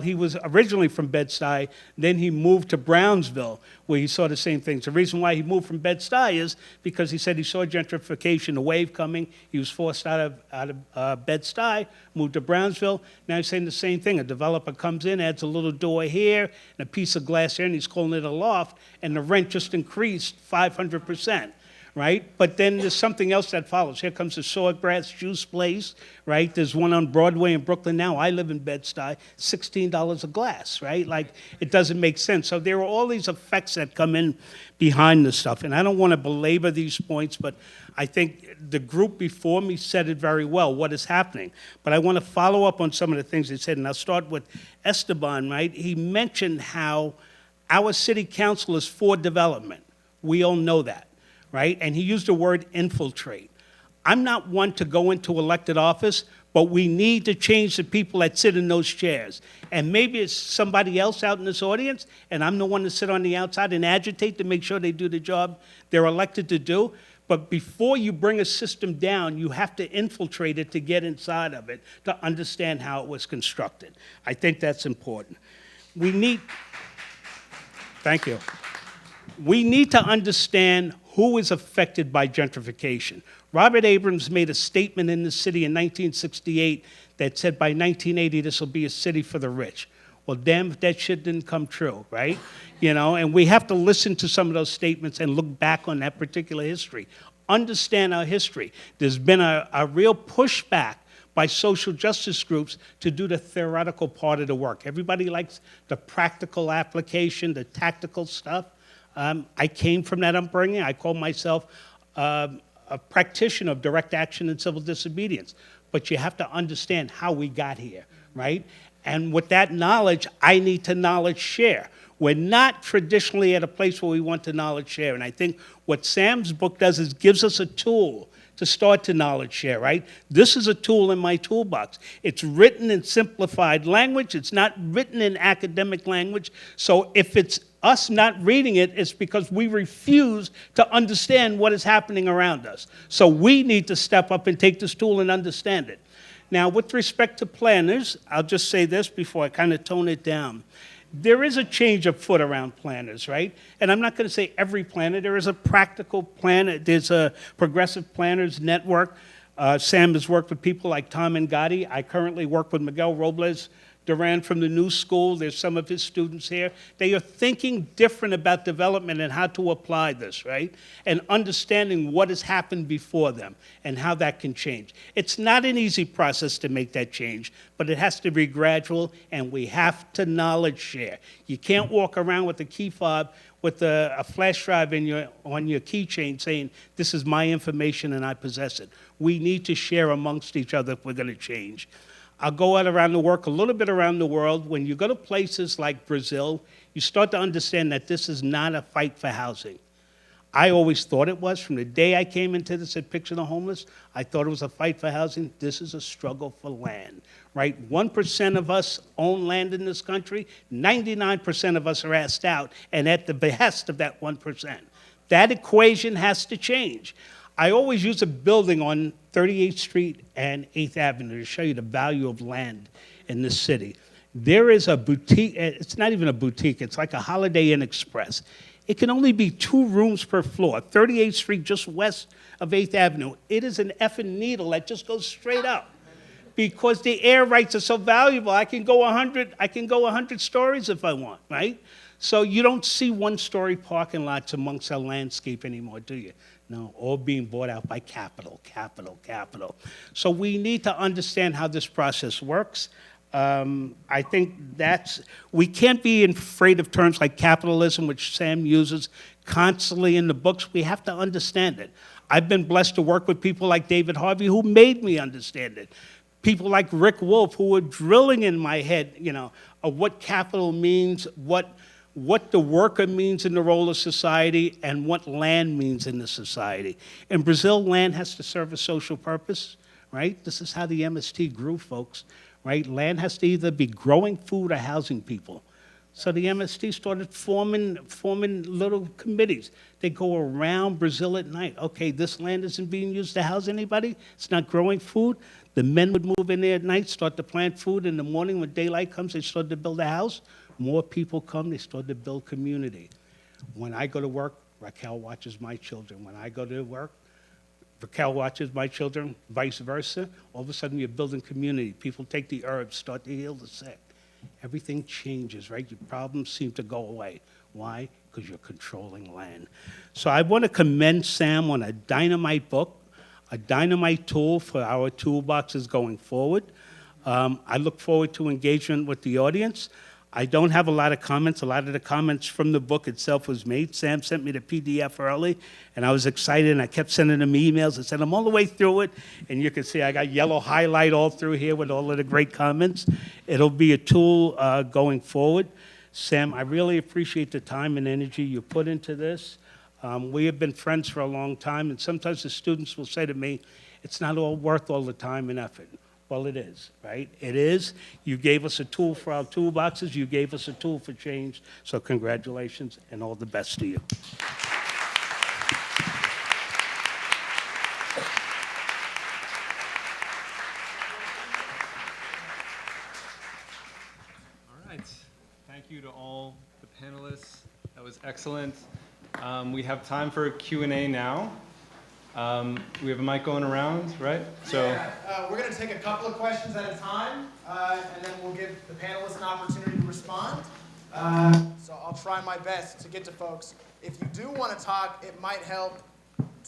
[SPEAKER 2] he was originally from Bed-Stuy, then he moved to Brownsville, where he saw the same things. The reason why he moved from Bed-Stuy is because he said he saw gentrification, a wave coming. He was forced out of Bed-Stuy, moved to Brownsville. Now he's saying the same thing. A developer comes in, adds a little door here, and a piece of glass here, and he's calling it a loft, and the rent just increased 500%. Right? But then there's something else that follows. Here comes the Sawgrass Juice Place, right? There's one on Broadway in Brooklyn now. I live in Bed-Stuy, $16 a glass, right? Like, it doesn't make sense. So there are all these effects that come in behind this stuff. And I don't want to belabor these points, but I think the group before me said it very well, what is happening. But I want to follow up on some of the things they said, and I'll start with Esteban, right? He mentioned how our city council is for development. We all know that. Right? And he used the word infiltrate. I'm not one to go into elected office, but we need to change the people that sit in those chairs. And maybe it's somebody else out in this audience, and I'm the one to sit on the outside and agitate to make sure they do the job they're elected to do. But before you bring a system down, you have to infiltrate it to get inside of it, to understand how it was constructed. I think that's important. Thank you. We need to understand who is affected by gentrification. Robert Abrams made a statement in the city in 1968 that said by 1980 this will be a city for the rich. Well, damn if that shit didn't come true, right? You know, and we have to listen to some of those statements and look back on that particular history. Understand our history. There's been a real pushback by social justice groups to do the theoretical part of the work. Everybody likes the practical application, the tactical stuff. I came from that upbringing. I call myself a practitioner of direct action and civil disobedience. But you have to understand how we got here, right? And with that knowledge, I need to knowledge share. We're not traditionally at a place where we want to knowledge share. And I think what Sam's book does is gives us a tool to start to knowledge share, right? This is a tool in my toolbox. It's written in simplified language. It's not written in academic language. So if it's us not reading it, it's because we refuse to understand what is happening around us. So we need to step up and take this tool and understand it. Now, with respect to planners, I'll just say this before I kind of tone it down. There is a change afoot around planners, right? And I'm not going to say every planner. There is a practical planner. There's a progressive planners network. Sam has worked with people like Tom and Gotti. I currently work with Miguel Robles Duran from the New School. There's some of his students here. They are thinking different about development and how to apply this, right? And understanding what has happened before them and how that can change. It's not an easy process to make that change, but it has to be gradual, and we have to knowledge share. You can't walk around with a key fob with a flash drive on your keychain saying, this is my information and I possess it. We need to share amongst each other if we're going to change. I'll go out around the work, a little bit around the world. When you go to places like Brazil, you start to understand that this is not a fight for housing. I always thought it was. From the day I came into this at Picture the Homeless, I thought it was a fight for housing. This is a struggle for land, right? 1% of us own land in this country. 99% of us are asked out, and at the behest of that 1%. That equation has to change. I always use a building on 38th Street and 8th Avenue to show you the value of land in this city. There is a boutique, it's not even a boutique, it's like a Holiday Inn Express. It can only be 2 rooms per floor, 38th Street just west of 8th Avenue. It is an effing needle that just goes straight up because the air rights are so valuable. I can go 100 stories if I want, right? So you don't see one-story parking lots amongst our landscape anymore, do you? No, all being bought out by capital. So we need to understand how this process works. I think we can't be afraid of terms like capitalism, which Sam uses constantly in the books. We have to understand it. I've been blessed to work with people like David Harvey who made me understand it. People like Rick Wolf who were drilling in my head, of what capital means, what the worker means in the role of society, and what land means in the society. In Brazil, land has to serve a social purpose, right? This is how the MST grew, folks, right? Land has to either be growing food or housing people. So the MST started forming little committees. They go around Brazil at night. Okay, this land isn't being used to house anybody. It's not growing food. The men would move in there at night, start to plant food. In the morning when daylight comes, they start to build a house. More people come, they start to build community. When I go to work, Raquel watches my children. When I go to work, Raquel watches my children, vice versa. All of a sudden, you're building community. People take the herbs, start to heal the sick. Everything changes, right? Your problems seem to go away. Why? Because you're controlling land. So I want to commend Sam on a dynamite book, a dynamite tool for our toolboxes going forward. I look forward to engagement with the audience. I don't have a lot of comments. A lot of the comments from the book itself was made. Sam sent me the PDF early, and I was excited, and I kept sending him emails. I said, I'm all the way through it, and you can see I got yellow highlight all through here with all of the great comments. It'll be a tool going forward. Sam, I really appreciate the time and energy you put into this. We have been friends for a long time, and sometimes the students will say to me, it's not all worth all the time and effort. Well, it is, right? It is. You gave us a tool for our toolboxes. You gave us a tool for change. So congratulations and all the best to you.
[SPEAKER 3] All right. Thank you to all the panelists. That was excellent. We have time for a Q&A now. We have a mic going around, right? So
[SPEAKER 1] we're going to take a couple of questions at a time, and then we'll give the panelists an opportunity to respond. So I'll try my best to get to folks. If you do want to talk, it might help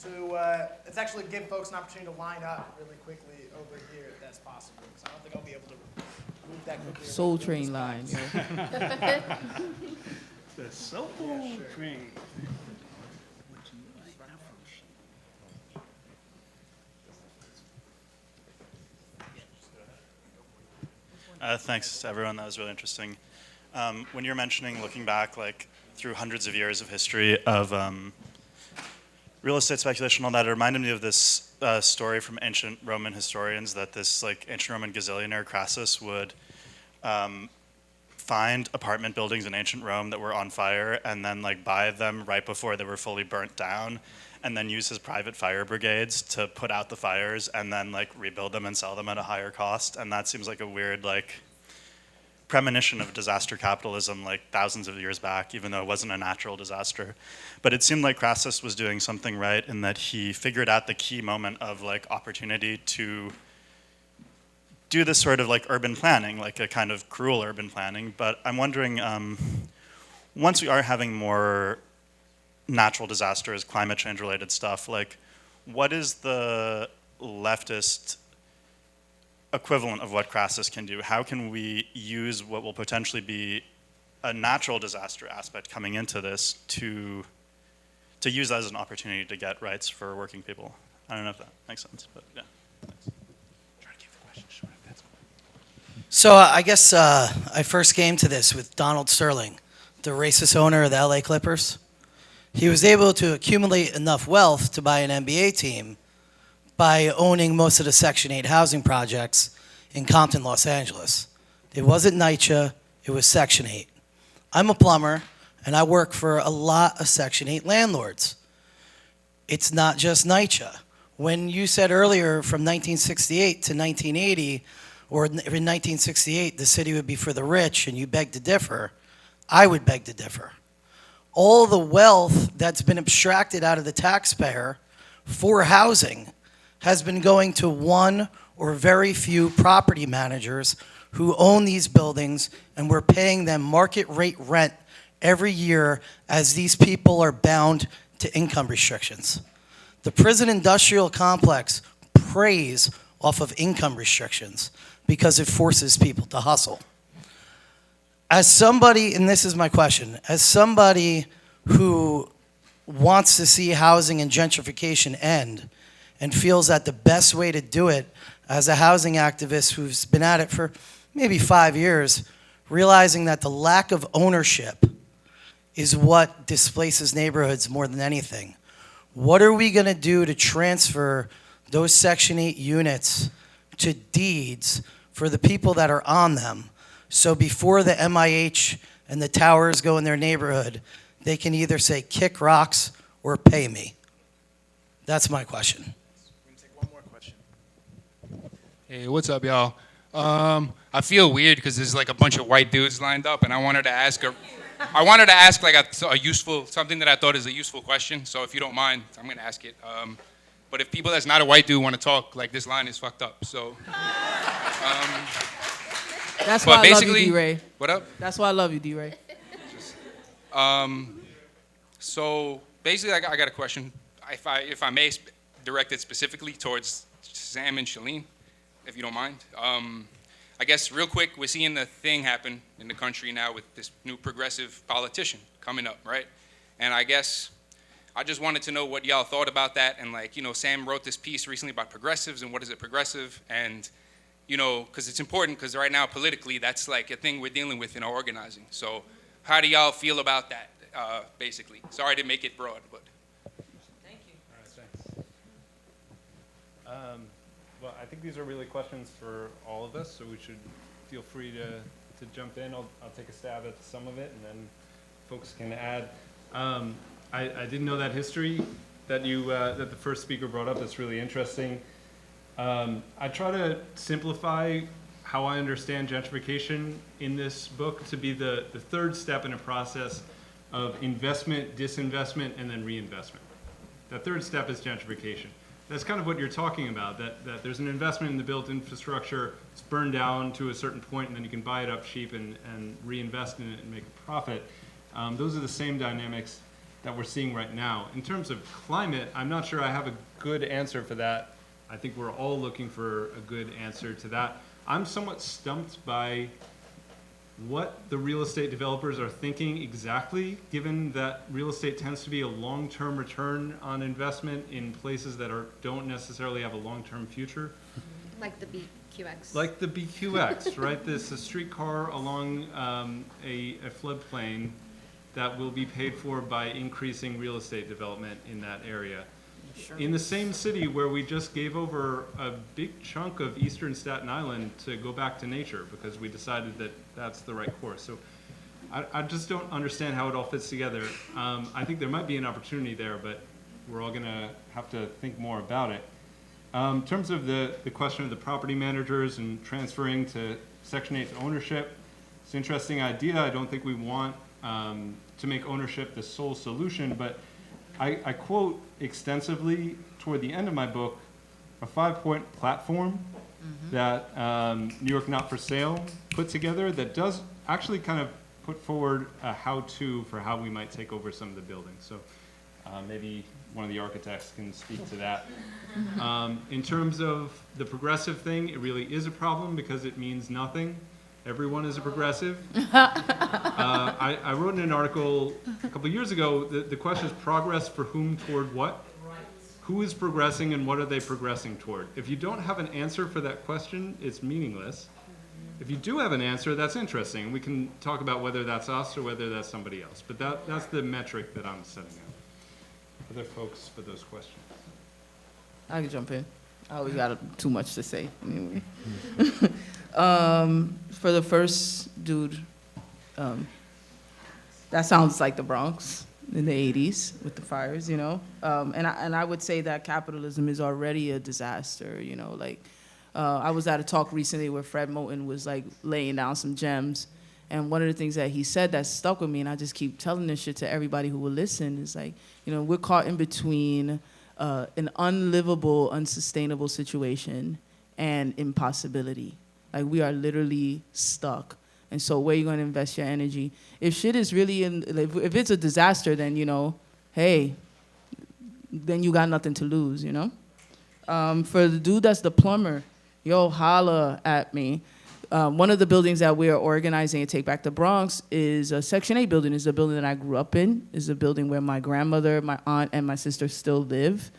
[SPEAKER 1] to it's actually give folks an opportunity to line up really quickly over here, if that's possible, because I don't think I'll be able to move that quickly.
[SPEAKER 5] Soul Train line.
[SPEAKER 2] The Soul Train.
[SPEAKER 7] Thanks, everyone. That was really interesting. When you're mentioning looking back, like through hundreds of years of history of real estate speculation, all that, it reminded me of this story from ancient Roman historians that this like ancient Roman gazillionaire Crassus would find apartment buildings in ancient Rome that were on fire and then like buy them right before they were fully burnt down, and then use his private fire brigades to put out the fires and then like rebuild them and sell them at a higher cost. And that seems like a weird like premonition of disaster capitalism like thousands of years back, even though it wasn't a natural disaster. But it seemed like Crassus was doing something right in that he figured out the key moment of like opportunity to do this sort of like urban planning, like a kind of cruel urban planning. But I'm wondering, once we are having more natural disasters, climate change related stuff, like what is the leftist equivalent of what Crassus can do? How can we use what will potentially be a natural disaster aspect coming into this to use that as an opportunity to get rights for working people? I don't know if that makes sense, but yeah. Thanks. Try to keep the question short if that's cool.
[SPEAKER 8] So I guess I first came to this with Donald Sterling, the racist owner of the LA Clippers. He was able to accumulate enough wealth to buy an NBA team by owning most of the Section 8 housing projects in Compton, Los Angeles. It wasn't NYCHA, it was Section 8. I'm a plumber, and I work for a lot of Section 8 landlords. It's not just NYCHA. When you said earlier from 1968 to 1980, or in 1968 the city would be for the rich and you beg to differ, I would beg to differ. All the wealth that's been abstracted out of the taxpayer for housing has been going to one or very few property managers who own these buildings, and we're paying them market rate rent every year as these people are bound to income restrictions. The prison industrial complex preys off of income restrictions because it forces people to hustle. As somebody, and this is my question, as somebody who wants to see housing and gentrification end and feels that the best way to do it as a housing activist who's been at it for maybe 5 years, realizing that the lack of ownership is what displaces neighborhoods more than anything. What are we going to do to transfer those Section 8 units to deeds for the people that are on them, so before the MIH and the towers go in their neighborhood, they can either say kick rocks or pay me? That's my question.
[SPEAKER 1] We're going to take one more question.
[SPEAKER 9] Hey, what's up, y'all? I feel weird because there's like a bunch of white dudes lined up, and I wanted to ask like a useful, something that I thought is a useful question. So if you don't mind, I'm gonna ask it. But if people that's not a white dude want to talk, like this line is fucked up. So.
[SPEAKER 5] That's why I love you,
[SPEAKER 9] basically,
[SPEAKER 5] D-Ray.
[SPEAKER 9] What up?
[SPEAKER 5] That's why I love you, D-Ray.
[SPEAKER 9] So basically, I got a question. If I may direct it specifically towards Sam and Shellyne, if you don't mind. I guess real quick, we're seeing the thing happen in the country now with this new progressive politician coming up, right? And I guess I just wanted to know what y'all thought about that. And like, you know, Sam wrote this piece recently about progressives and what is it progressive? And, you know, because it's important because right now politically, that's like a thing we're dealing with in our organizing. So how do y'all feel about that, basically? Sorry to make it broad, but.
[SPEAKER 5] Thank you.
[SPEAKER 3] All right, thanks. Well, I think these are really questions for all of us, so we should feel free to jump in. I'll take a stab at some of it, and then folks can add. I didn't know that history that that the first speaker brought up. That's really interesting. I try to simplify how I understand gentrification in this book to be the third step in a process of investment, disinvestment, and then reinvestment. The third step is gentrification. That's kind of what you're talking about, that there's an investment in the built infrastructure, it's burned down to a certain point, and then you can buy it up cheap and reinvest in it and make a profit. Those are the same dynamics that we're seeing right now. In terms of climate, I'm not sure I have a good answer for that. I think we're all looking for a good answer to that. I'm somewhat stumped by what the real estate developers are thinking exactly, given that real estate tends to be a long-term return on investment in places that don't necessarily have a long-term future.
[SPEAKER 6] Like the BQX.
[SPEAKER 3] Like the BQX, right? This a streetcar along a floodplain that will be paid for by increasing real estate development in that area. In the same city where we just gave over a big chunk of eastern Staten Island to go back to nature because we decided that that's the right course. So I just don't understand how it all fits together. I think there might be an opportunity there, but we're all gonna have to think more about it. In terms of the question of the property managers and transferring to Section 8 ownership, it's an interesting idea. I don't think we want to make ownership the sole solution, but I quote extensively toward the end of my book a 5-point platform that New York Not for Sale put together that does actually kind of put forward a how-to for how we might take over some of the buildings. So maybe one of the architects can speak to that. In terms of the progressive thing, it really is a problem because it means nothing. Everyone is a progressive. I wrote in an article a couple years ago, the question is progress for whom toward what? Who is progressing and what are they progressing toward? If you don't have an answer for that question, it's meaningless. If you do have an answer, that's interesting. We can talk about whether that's us or whether that's somebody else. But that's the metric that I'm setting out. Other folks for those questions?
[SPEAKER 5] I can jump in. I always got too much to say. Anyway. For the first dude, that sounds like the Bronx in the 80s with the fires, you know? And I would say that capitalism is already a disaster, you know? Like, I was at a talk recently where Fred Moten was like laying down some gems. And one of the things that he said that stuck with me, and I just keep telling this shit to everybody who will listen, is like, you know, we're caught in between an unlivable, unsustainable situation and impossibility. Like, we are literally stuck. And so where are you going to invest your energy? If shit is really, if it's a disaster, then, you know, hey, then you got nothing to lose, you know? For the dude that's the plumber, yo, holla at me. One of the buildings that we are organizing at Take Back the Bronx is a Section 8 building. It's a building that I grew up in. It's a building where my grandmother, my aunt, and my sister still live.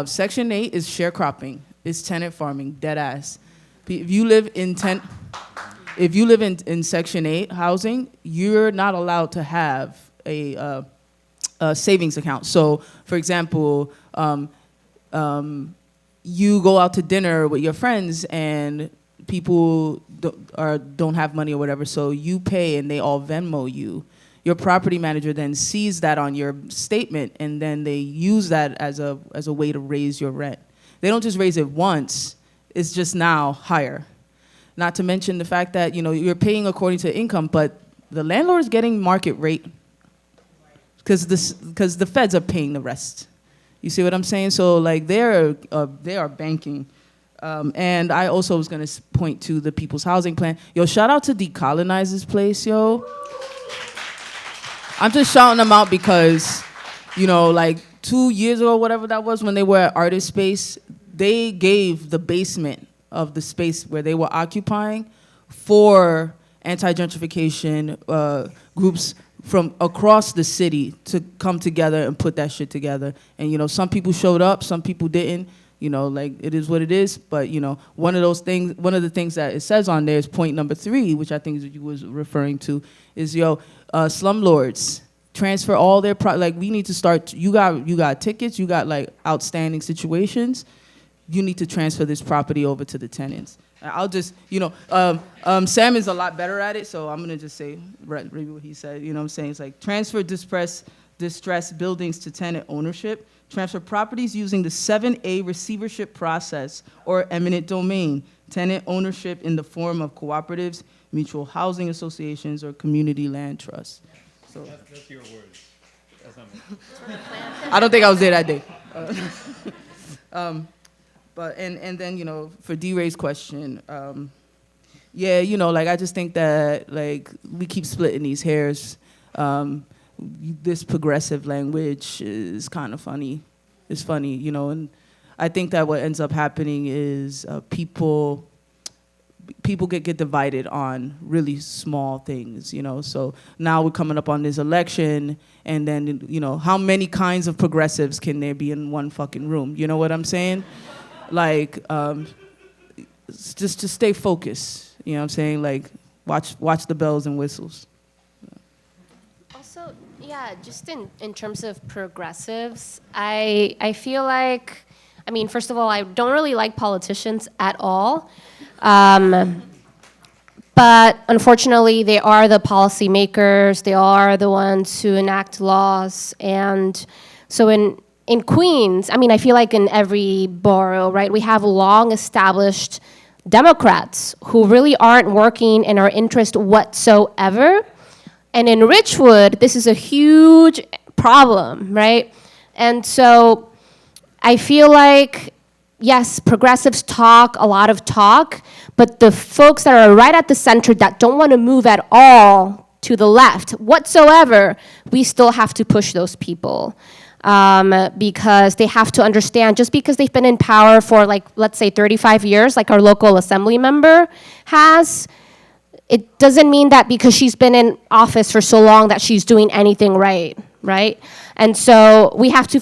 [SPEAKER 5] Section 8 is sharecropping. It's tenant farming, dead ass. If you live in Section 8 housing, you're not allowed to have a savings account. So, for example, you go out to dinner with your friends and people don't have money or whatever, so you pay and they all Venmo you. Your property manager then sees that on your statement, and then they use that as a way to raise your rent. They don't just raise it once, it's just now higher. Not to mention the fact that, you know, you're paying according to income, but the landlord is getting market rate because the feds are paying the rest. You see what I'm saying? So like they are banking. And I also was gonna point to the People's Housing Plan. Yo, shout out to Decolonize this place, yo. I'm just shouting them out because, you know, like 2 years ago, whatever that was, when they were at Artist Space, they gave the basement of the space where they were occupying for anti-gentrification groups from across the city to come together and put that shit together. And, you know, some people showed up, some people didn't. You know, like, it is what it is. But, you know, one of the things that it says on there is point number 3, which I think you was referring to, is, yo, slumlords, transfer all their, like, we need to start, you got tickets, you got, like, outstanding situations, you need to transfer this property over to the tenants. I'll just, you know, Sam is a lot better at it, so I'm going to just say what he said. You know what I'm saying? It's like transfer distressed buildings to tenant ownership, transfer properties using the 7A receivership process or eminent domain, tenant ownership in the form of cooperatives, mutual housing associations, or community land trusts. So
[SPEAKER 3] That's your words. That's not me.
[SPEAKER 5] I don't think I was there that day. But and then, you know, for D-Ray's question, yeah, you know, like, I just think that, like, we keep splitting these hairs. This progressive language is kind of funny. It's funny, you know, and I think that what ends up happening is people get divided on really small things, you know. So now we're coming up on this election, and then, you know, how many kinds of progressives can there be in one fucking room? You know what I'm saying? Like, just to stay focused. You know what I'm saying? Like, watch the bells and whistles.
[SPEAKER 6] Also, yeah, just in terms of progressives, I feel like, I mean, first of all, I don't really like politicians at all. But unfortunately, they are the policymakers. They are the ones who enact laws. And so in Queens, I mean, I feel like in every borough, right, we have long established Democrats who really aren't working in our interest whatsoever. And in Richwood, this is a huge problem, right? And so I feel like, yes, progressives talk a lot of talk, but the folks that are right at the center that don't want to move at all to the left whatsoever, we still have to push those people. Because they have to understand, just because they've been in power for, like, let's say 35 years, like our local assembly member has, it doesn't mean that because she's been in office for so long that she's doing anything right, right? And so we have to,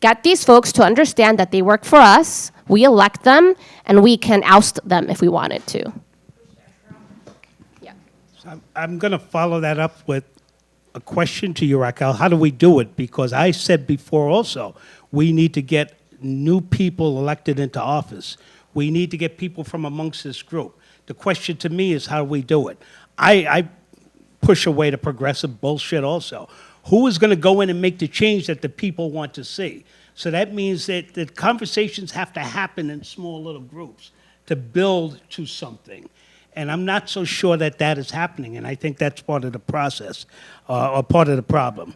[SPEAKER 6] get these folks to understand that they work for us, we elect them, and we can oust them if we wanted to. Yeah.
[SPEAKER 2] So I'm going to follow that up with a question to you, Raquel. How do we do it? Because I said before also, we need to get new people elected into office. We need to get people from amongst this group. The question to me is, how do we do it? I push away the progressive bullshit also. Who is going to go in and make the change that the people want to see? So that means that the conversations have to happen in small little groups to build to something. And I'm not so sure that that is happening, and I think that's part of the process, or part of the problem.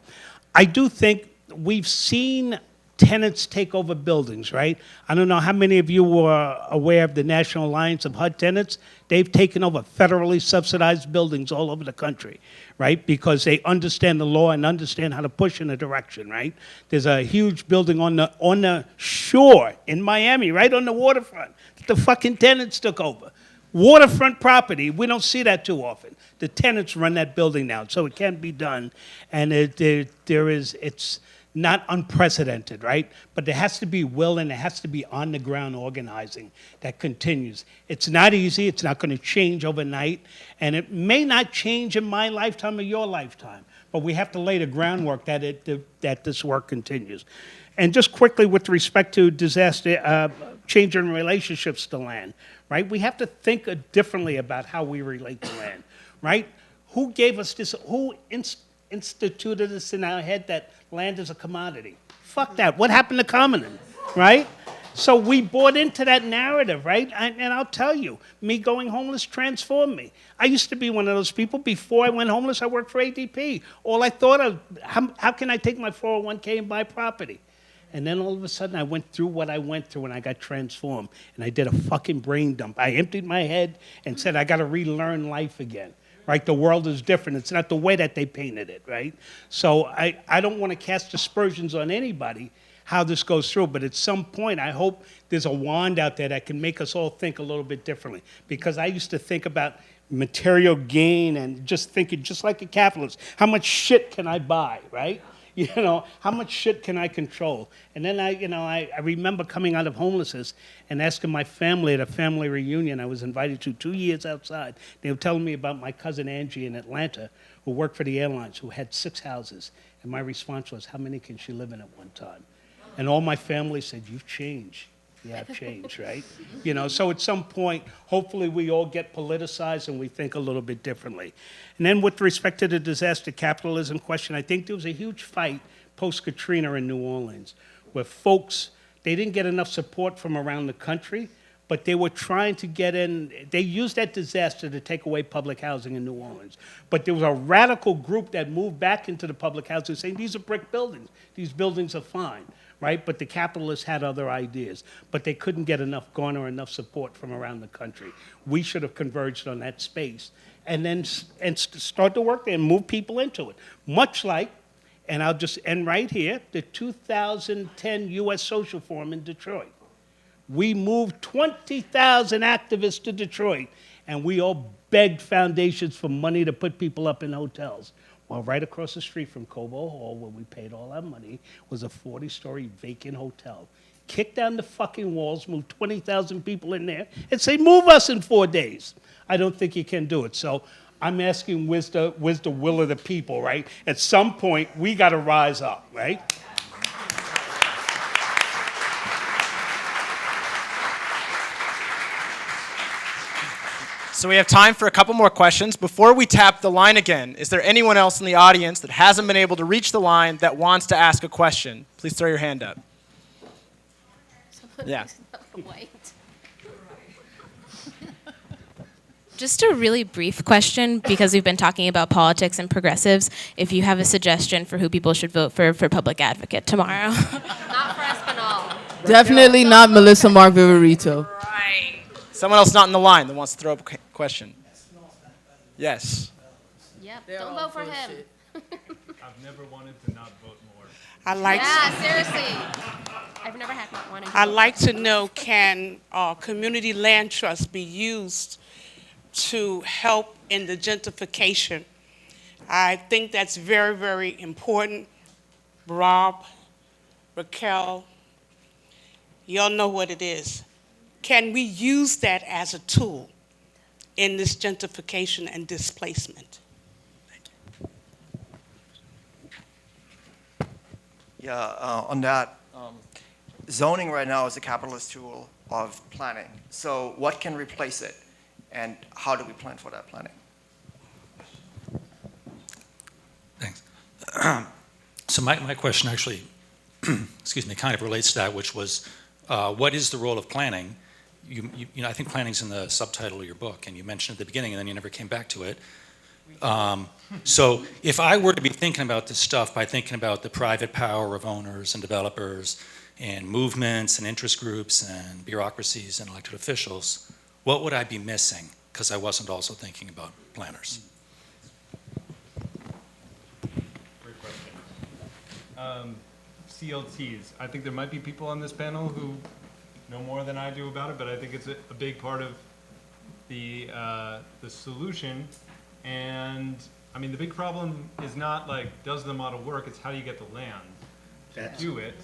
[SPEAKER 2] I do think we've seen tenants take over buildings, right? I don't know how many of you were aware of the National Alliance of HUD Tenants. They've taken over federally subsidized buildings all over the country, right? Because they understand the law and understand how to push in a direction, right? There's a huge building on the shore in Miami, right on the waterfront, that the fucking tenants took over. Waterfront property, we don't see that too often. The tenants run that building now, so it can be done. And it's not unprecedented, right? But there has to be will and there has to be on-the-ground organizing that continues. It's not easy. It's not going to change overnight. And it may not change in my lifetime or your lifetime. But we have to lay the groundwork that this work continues. And just quickly with respect to disaster, changing relationships to land, right? We have to think differently about how we relate to land, right? Who gave us this? Who instituted this in our head that land is a commodity? Fuck that. What happened to commoning, right? So we bought into that narrative, right? And I'll tell you, me going homeless transformed me. I used to be one of those people. Before I went homeless, I worked for ADP. All I thought of, how can I take my 401k and buy property? And then all of a sudden, I went through what I went through and I got transformed. And I did a fucking brain dump. I emptied my head and said, I got to relearn life again. Right? The world is different. It's not the way that they painted it, right? So I don't want to cast aspersions on anybody how this goes through, but at some point, I hope there's a wand out there that can make us all think a little bit differently. Because I used to think about material gain and just thinking, just like a capitalist, how much shit can I buy, right? How much shit can I control? And then I remember coming out of homelessness and asking my family at a family reunion I was invited to 2 years outside. They were telling me about my cousin Angie in Atlanta who worked for the airlines, who had 6 houses. And my response was, how many can she live in at one time? And all my family said, you've changed. You have changed, right? So at some point, hopefully we all get politicized and we think a little bit differently. And then with respect to the disaster capitalism question, I think there was a huge fight post-Katrina in New Orleans where folks, they didn't get enough support from around the country, but they were trying to get in. They used that disaster to take away public housing in New Orleans. But there was a radical group that moved back into the public housing saying, these are brick buildings. These buildings are fine. Right? But the capitalists had other ideas. But they couldn't garner enough support from around the country. We should have converged on that space and then start to work there and move people into it. Much like, and I'll just end right here, the 2010 U.S. Social Forum in Detroit. We moved 20,000 activists to Detroit, and we all begged foundations for money to put people up in hotels. Well, right across the street from Cobo Hall, where we paid all our money, was a 40-story vacant hotel. kick down the fucking walls, move 20,000 people in there, and say, move us in 4 days. I don't think you can do it. So I'm asking, where's the will of the people, right? At some point, we got to rise up, right?
[SPEAKER 1] So we have time for a couple more questions. Before we tap the line again, is there anyone else in the audience that hasn't been able to reach the line that wants to ask a question? Please throw your hand up. Yeah.
[SPEAKER 10] Just a really brief question, because we've been talking about politics and progressives. If you have a suggestion for who people should vote for public advocate tomorrow.
[SPEAKER 6] Not for Espinal.
[SPEAKER 5] Definitely not Melissa Mark Viverito.
[SPEAKER 10] Right.
[SPEAKER 1] Someone else not in the line that wants to throw up a question. Yes.
[SPEAKER 6] Yep, don't vote for him.
[SPEAKER 3] I've never wanted to not vote more.
[SPEAKER 6] Yeah, seriously. I've never had not wanting to
[SPEAKER 11] I'd
[SPEAKER 6] vote.
[SPEAKER 11] like to know, can community land trusts be used to help in the gentrification? I think that's very, very important. Rob, Raquel, y'all know what it is. Can we use that as a tool in this gentrification and displacement?
[SPEAKER 12] Yeah, on that, zoning right now is a capitalist tool of planning. So what can replace it? And how do we plan for that planning?
[SPEAKER 13] Thanks. So my question actually, excuse me, kind of relates to that, which was, what is the role of planning? You know, I think planning's in the subtitle of your book, and you mentioned at the beginning, and then you never came back to it. So if I were to be thinking about this stuff by thinking about the private power of owners and developers and movements and interest groups and bureaucracies and elected officials, what would I be missing? Because I wasn't also thinking about planners.
[SPEAKER 3] Great question. CLTs. I think there might be people on this panel who know more than I do about it, but I think it's a big part of the solution. And I mean, the big problem is not like, does the model work? It's how do you get the land to do it.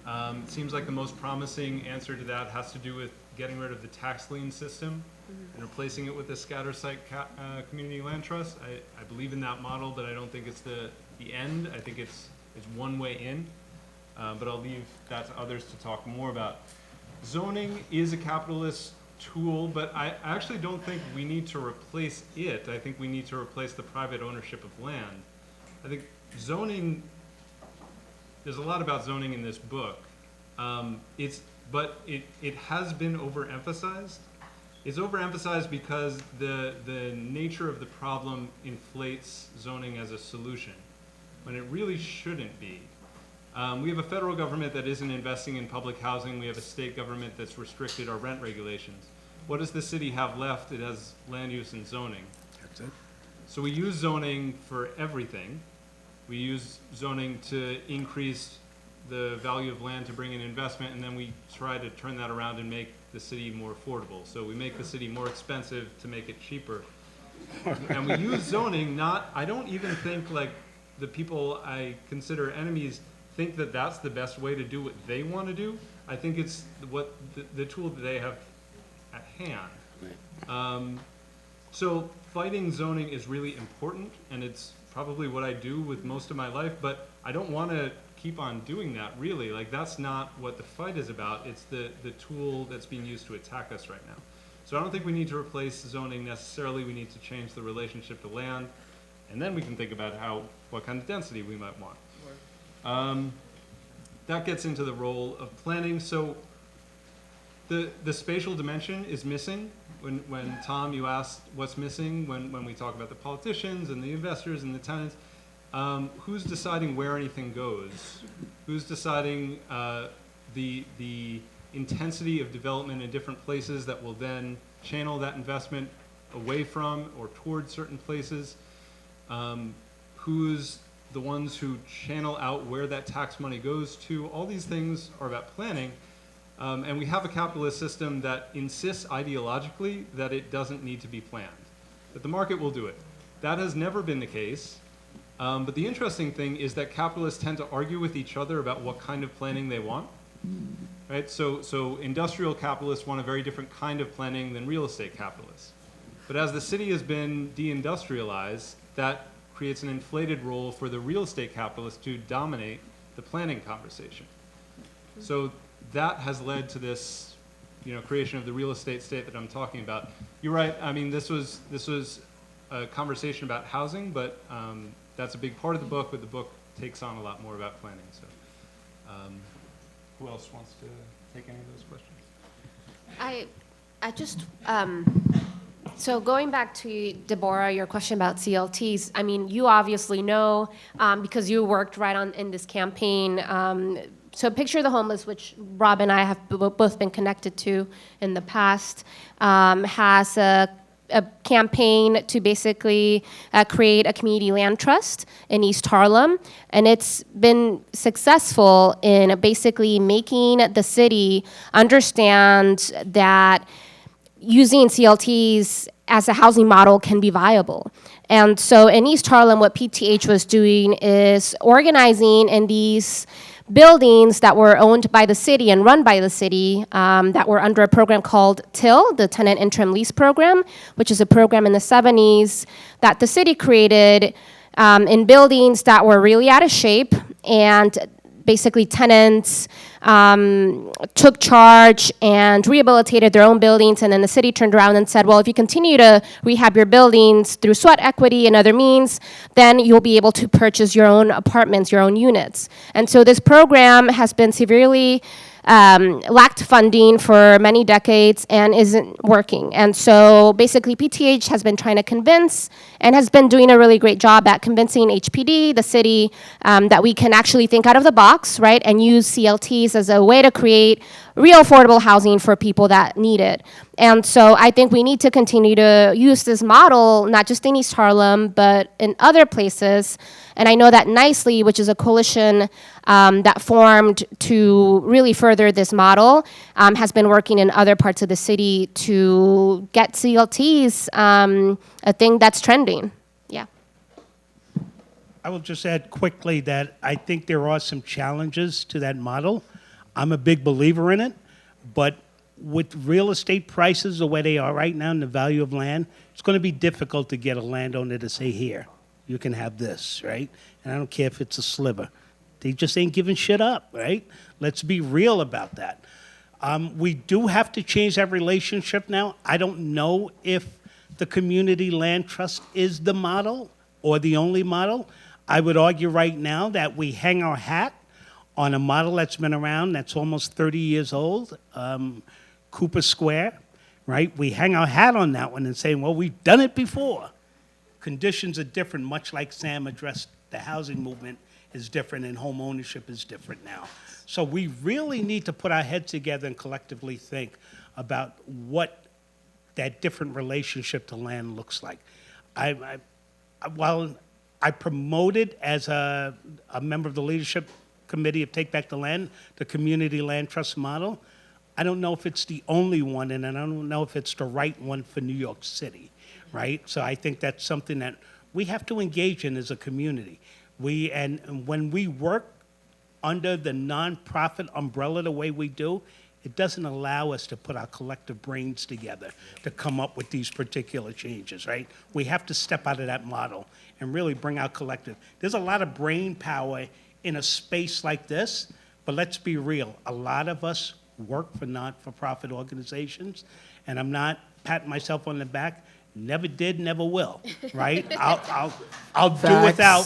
[SPEAKER 3] It seems like the most promising answer to that has to do with getting rid of the tax lien system and replacing it with a scatter site community land trust. I believe in that model, but I don't think it's the end. I think it's one way in, but I'll leave that to others to talk more about. Zoning is a capitalist tool, but I actually don't think we need to replace it. I think we need to replace the private ownership of land. I think zoning, there's a lot about zoning in this book. But it has been overemphasized. It's overemphasized because the nature of the problem inflates zoning as a solution, when it really shouldn't be. We have a federal government that isn't investing in public housing. We have a state government that's restricted our rent regulations. What does the city have left? It has land use and zoning.
[SPEAKER 2] That's it.
[SPEAKER 3] So we use zoning for everything. We use zoning to increase the value of land to bring in investment, and then we try to turn that around and make the city more affordable. So we make the city more expensive to make it cheaper. And we use zoning I don't even think like the people I consider enemies think that that's the best way to do what they want to do. I think it's what the tool that they have at hand. So fighting zoning is really important, and it's probably what I do with most of my life, but I don't want to keep on doing that, really. Like, that's not what the fight is about. It's the tool that's being used to attack us right now. So I don't think we need to replace zoning necessarily. We need to change the relationship to land, and then we can think about what kind of density we might want. That gets into the role of planning. So the spatial dimension is missing. When Tom, you asked what's missing when we talk about the politicians and the investors and the tenants, who's deciding where anything goes? Who's deciding the intensity of development in different places that will then channel that investment away from or towards certain places? Who's the ones who channel out where that tax money goes to? All these things are about planning. And we have a capitalist system that insists ideologically that it doesn't need to be planned, that the market will do it. That has never been the case. But the interesting thing is that capitalists tend to argue with each other about what kind of planning they want. Right? So industrial capitalists want a very different kind of planning than real estate capitalists. But as the city has been deindustrialized, that creates an inflated role for the real estate capitalists to dominate the planning conversation. So that has led to this, creation of the real estate state that I'm talking about. You're right. I mean, this was a conversation about housing, but that's a big part of the book. But the book takes on a lot more about planning. So, who else wants to take any of those questions?
[SPEAKER 6] I just, so going back to Deborah, your question about CLTs, I mean, you obviously know, because you worked right on in this campaign. So Picture the Homeless, which Rob and I have both been connected to in the past, has a campaign to basically create a community land trust in East Harlem. And it's been successful in basically making the city understand that using CLTs as a housing model can be viable. And so in East Harlem, what PTH was doing is organizing in these buildings that were owned by the city and run by the city, that were under a program called TIL, the Tenant Interim Lease Program, which is a program in the 70s that the city created in buildings that were really out of shape, and basically tenants took charge and rehabilitated their own buildings, and then the city turned around and said, well, if you continue to rehab your buildings through sweat equity and other means, then you'll be able to purchase your own apartments, your own units. And so this program has been severely lacked funding for many decades and isn't working. And so basically PTH has been trying to convince and has been doing a really great job at convincing HPD, the city, that we can actually think out of the box, right, and use CLTs as a way to create real affordable housing for people that need it. And so I think we need to continue to use this model, not just in East Harlem, but in other places. And I know that Nicely, which is a coalition that formed to really further this model, has been working in other parts of the city to get CLTs a thing that's trending. Yeah.
[SPEAKER 2] I will just add quickly that I think there are some challenges to that model. I'm a big believer in it, but with real estate prices the way they are right now and the value of land, it's going to be difficult to get a landowner to say, here, you can have this, right? And I don't care if it's a sliver. They just ain't giving shit up, right? Let's be real about that. We do have to change that relationship now. I don't know if the community land trust is the model or the only model. I would argue right now that we hang our hat on a model that's been around, that's almost 30 years old, Cooper Square, right? We hang our hat on that one and say, well, we've done it before. Conditions are different, much like Sam addressed the housing movement is different and home ownership is different now. So we really need to put our heads together and collectively think about what that different relationship to land looks like. While I promoted as a member of the leadership committee of Take Back the Land, the community land trust model, I don't know if it's the only one, and I don't know if it's the right one for New York City, right? So I think that's something that we have to engage in as a community. And when we work under the nonprofit umbrella the way we do, it doesn't allow us to put our collective brains together to come up with these particular changes, right? We have to step out of that model and really bring our collective. There's a lot of brain power in a space like this, but let's be real. A lot of us work for not-for-profit organizations, and I'm not patting myself on the back. Never did, never will, right? I'll do without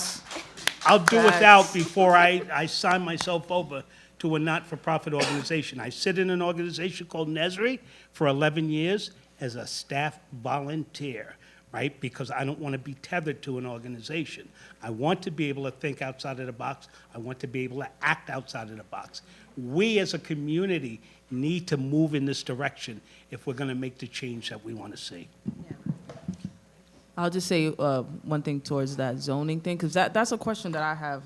[SPEAKER 2] before I sign myself over to a not-for-profit organization. I sit in an organization called NESRI for 11 years as a staff volunteer, right? Because I don't want to be tethered to an organization. I want to be able to think outside of the box. I want to be able to act outside of the box. We as a community need to move in this direction if we're going to make the change that we want to see.
[SPEAKER 5] I'll just say one thing towards that zoning thing, because that's a question that I have,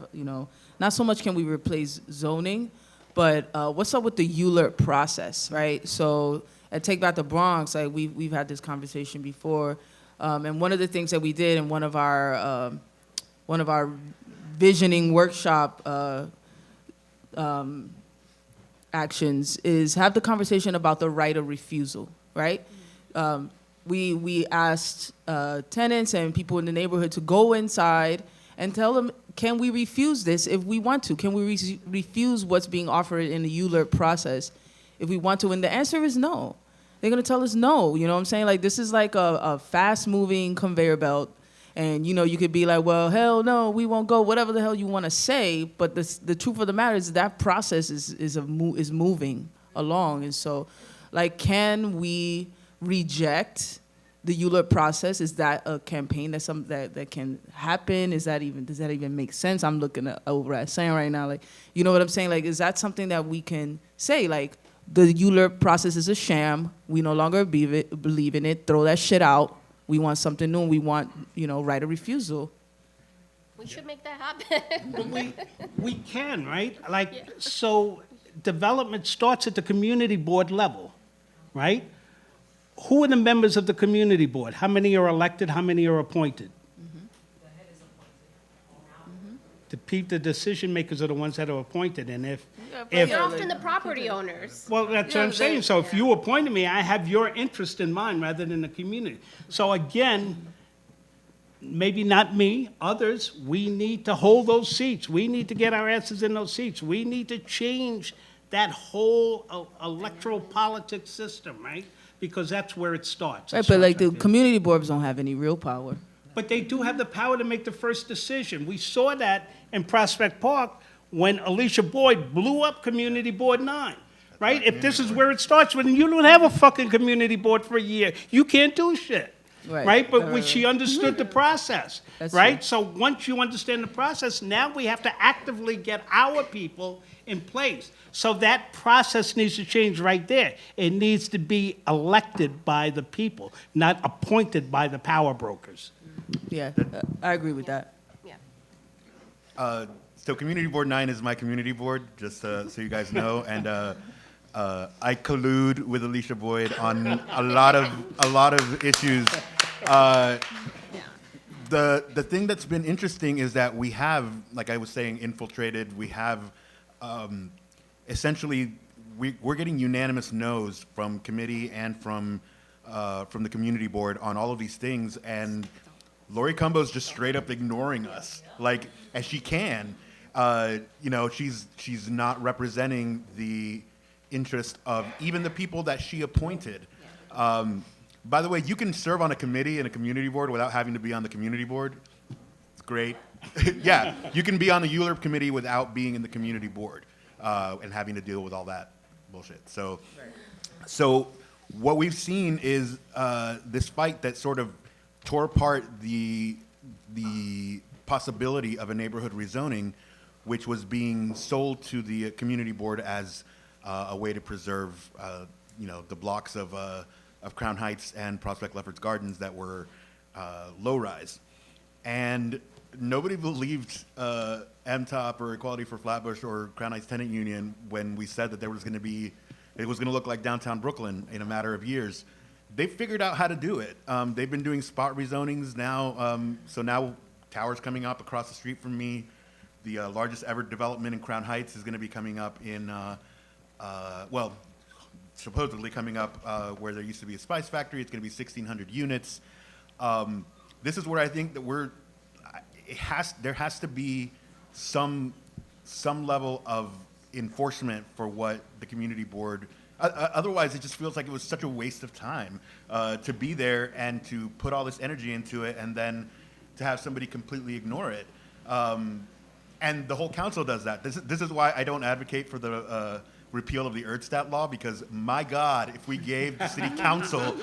[SPEAKER 5] not so much can we replace zoning, but what's up with the ULERT process, right? So at Take Back the Bronx, like we've had this conversation before, and one of the things that we did in one of our visioning workshop actions is have the conversation about the right of refusal, right? We asked tenants and people in the neighborhood to go inside and tell them, can we refuse this if we want to? Can we refuse what's being offered in the ULURP process if we want to? And the answer is no. They're going to tell us no. You know what I'm saying? Like, this is like a fast-moving conveyor belt. And, you know, you could be like, well, hell no, we won't go, whatever the hell you want to say. But the truth of the matter is that process is moving along. And so, like, can we reject the ULURP process? Is that a campaign that can happen? Does that even make sense? I'm looking over at Sam right now. Like, you know what I'm saying? Like, is that something that we can say? Like, the ULURP process is a sham. We no longer believe in it. Throw that shit out. We want something new. We want, you know, right of refusal.
[SPEAKER 6] We should make that happen.
[SPEAKER 2] We can, right? Like, so development starts at the community board level, right? Who are the members of the community board? How many are elected? How many are appointed? The decision makers are the ones that are appointed, and if
[SPEAKER 6] They're often the property owners.
[SPEAKER 2] well, that's what I'm saying. So if you appointed me, I have your interest in mind rather than the community. So again, maybe not me, others, we need to hold those seats. We need to get our asses in those seats. We need to change that whole electoral politics system, right? Because that's where it starts.
[SPEAKER 5] Right, but like the community boards don't have any real power.
[SPEAKER 2] But they do have the power to make the first decision. We saw that in Prospect Park when Alicia Boyd blew up Community Board 9, right? If this is where it starts, when you don't have a fucking community board for a year, you can't do shit, right? But she understood the process, right?
[SPEAKER 5] True.
[SPEAKER 2] So once you understand the process, now we have to actively get our people in place. So that process needs to change right there. It needs to be elected by the people, not appointed by the power brokers.
[SPEAKER 5] Yeah, I agree with that.
[SPEAKER 6] Yeah.
[SPEAKER 4] So Community Board 9 is my community board, just so you guys know, and I collude with Alicia Boyd on a lot of issues. The thing that's been interesting is that we have, like I was saying, infiltrated. We have essentially we're getting unanimous no's from committee and from the community board on all of these things, and Lori Cumbo's just straight up ignoring us, like as she can. You know, she's not representing the interest of even the people that she appointed. By the way, you can serve on a committee and a community board without having to be on the community board. It's great. Yeah, you can be on the ULURP committee without being in the community board and having to deal with all that bullshit. So what we've seen is this fight that sort of tore apart the possibility of a neighborhood rezoning, which was being sold to the community board as a way to preserve, you know, the blocks of Crown Heights and Prospect Lefferts Gardens that were low-rise. And nobody believed MTOP or Equality for Flatbush or Crown Heights Tenant Union when we said that it was going to look like downtown Brooklyn in a matter of years. They figured out how to do it. They've been doing spot rezonings now. So now towers coming up across the street from me. The largest ever development in Crown Heights is going to be coming up in, well, supposedly coming up where there used to be a spice factory. It's going to be 1,600 units. This is where I think that there has to be some level of enforcement for what the community board. Otherwise, it just feels like it was such a waste of time to be there and to put all this energy into it and then to have somebody completely ignore it. And the whole council does that. This is why I don't advocate for the repeal of the Erdstat law, because my God, if we gave the city council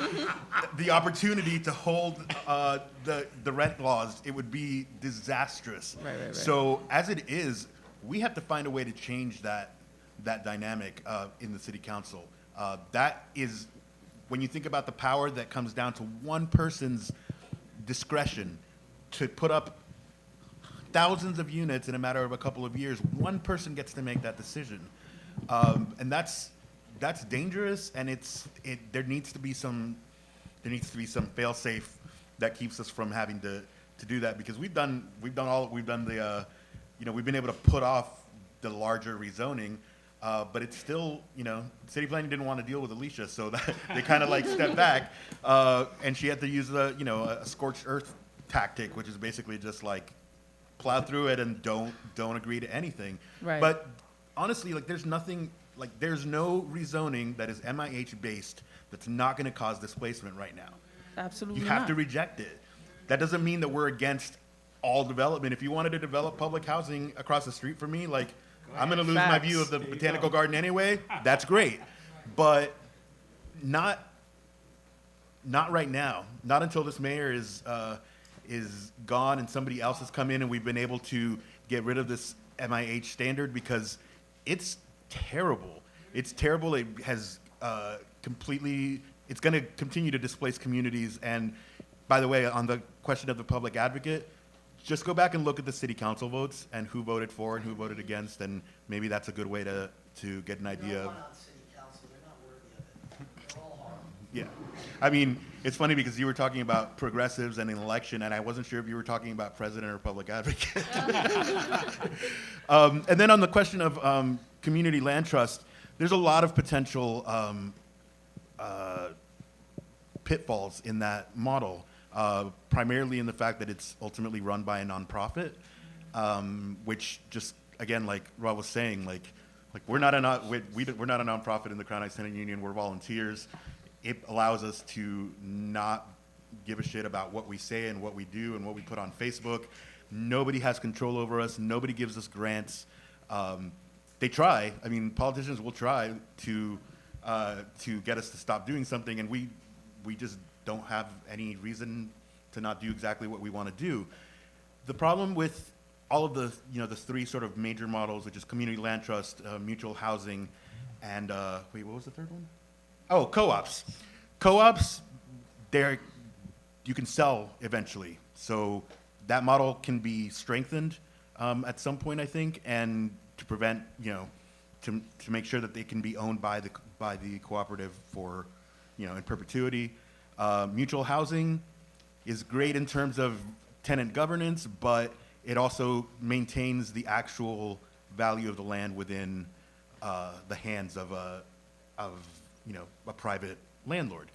[SPEAKER 4] the opportunity to hold the rent laws, it would be disastrous.
[SPEAKER 5] Right.
[SPEAKER 4] So as it is, we have to find a way to change that dynamic in the city council. That is, when you think about the power that comes down to one person's discretion to put up thousands of units in a matter of a couple of years, one person gets to make that decision. And that's dangerous, and there needs to be some fail-safe that keeps us from having to do that, because we've been able to put off the larger rezoning. But it's still, city planning didn't want to deal with Alicia, so that, they kind of like stepped back, and she had to use a scorched earth tactic, which is basically just like plow through it and don't agree to anything.
[SPEAKER 5] Right.
[SPEAKER 4] But honestly, like there's no rezoning that is MIH based that's not going to cause displacement right now.
[SPEAKER 5] Absolutely
[SPEAKER 4] You have
[SPEAKER 5] not.
[SPEAKER 4] to reject it. That doesn't mean that we're against all development. If you wanted to develop public housing across the street from me, like I'm going to lose my view of the botanical garden anyway. That's great, but not right now. Not until this mayor is gone and somebody else has come in and we've been able to get rid of this MIH standard, because it's terrible. It's terrible. It has it's going to continue to displace communities. And by the way, on the question of the public advocate, just go back and look at the city council votes and who voted for and who voted against, and maybe that's a good way to get an idea of. Yeah. I mean, it's funny because you were talking about progressives and an election, and I wasn't sure if you were talking about president or public advocate. And then on the question of community land trust, there's a lot of potential pitfalls in that model, primarily in the fact that it's ultimately run by a nonprofit, which just, again, like Rob was saying, like we're not a nonprofit in the Crown Heights Tenant Union. We're volunteers. It allows us to not give a shit about what we say and what we do and what we put on Facebook. Nobody has control over us. Nobody gives us grants. They try. I mean, politicians will try to get us to stop doing something, and we just don't have any reason to not do exactly what we want to do. The problem with all of the the three sort of major models, which is community land trust, mutual housing, and wait, what was the third one? Oh, co-ops. Co-ops, you can sell eventually. So that model can be strengthened at some point, I think, and to prevent, to make sure that they can be owned by the cooperative for, in perpetuity. Mutual housing is great in terms of tenant governance, but it also maintains the actual value of the land within the hands of a private landlord.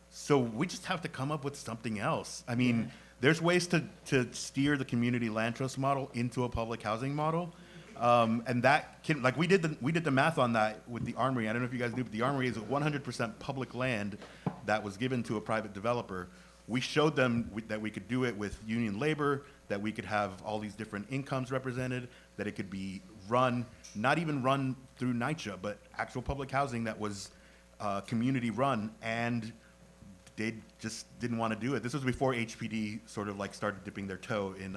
[SPEAKER 4] So we just have to come up with something else. I mean, there's ways to steer the community land trust model into a public housing model. And that can, like we did the math on that with the Armory. I don't know if you guys knew, but the Armory is 100% public land that was given to a private developer. We showed them that we could do it with union labor, that we could have all these different incomes represented, that it could be run, not even run through NYCHA, but actual public housing that was community run, and they just didn't want to do it. This was before HPD sort of like started dipping their toe in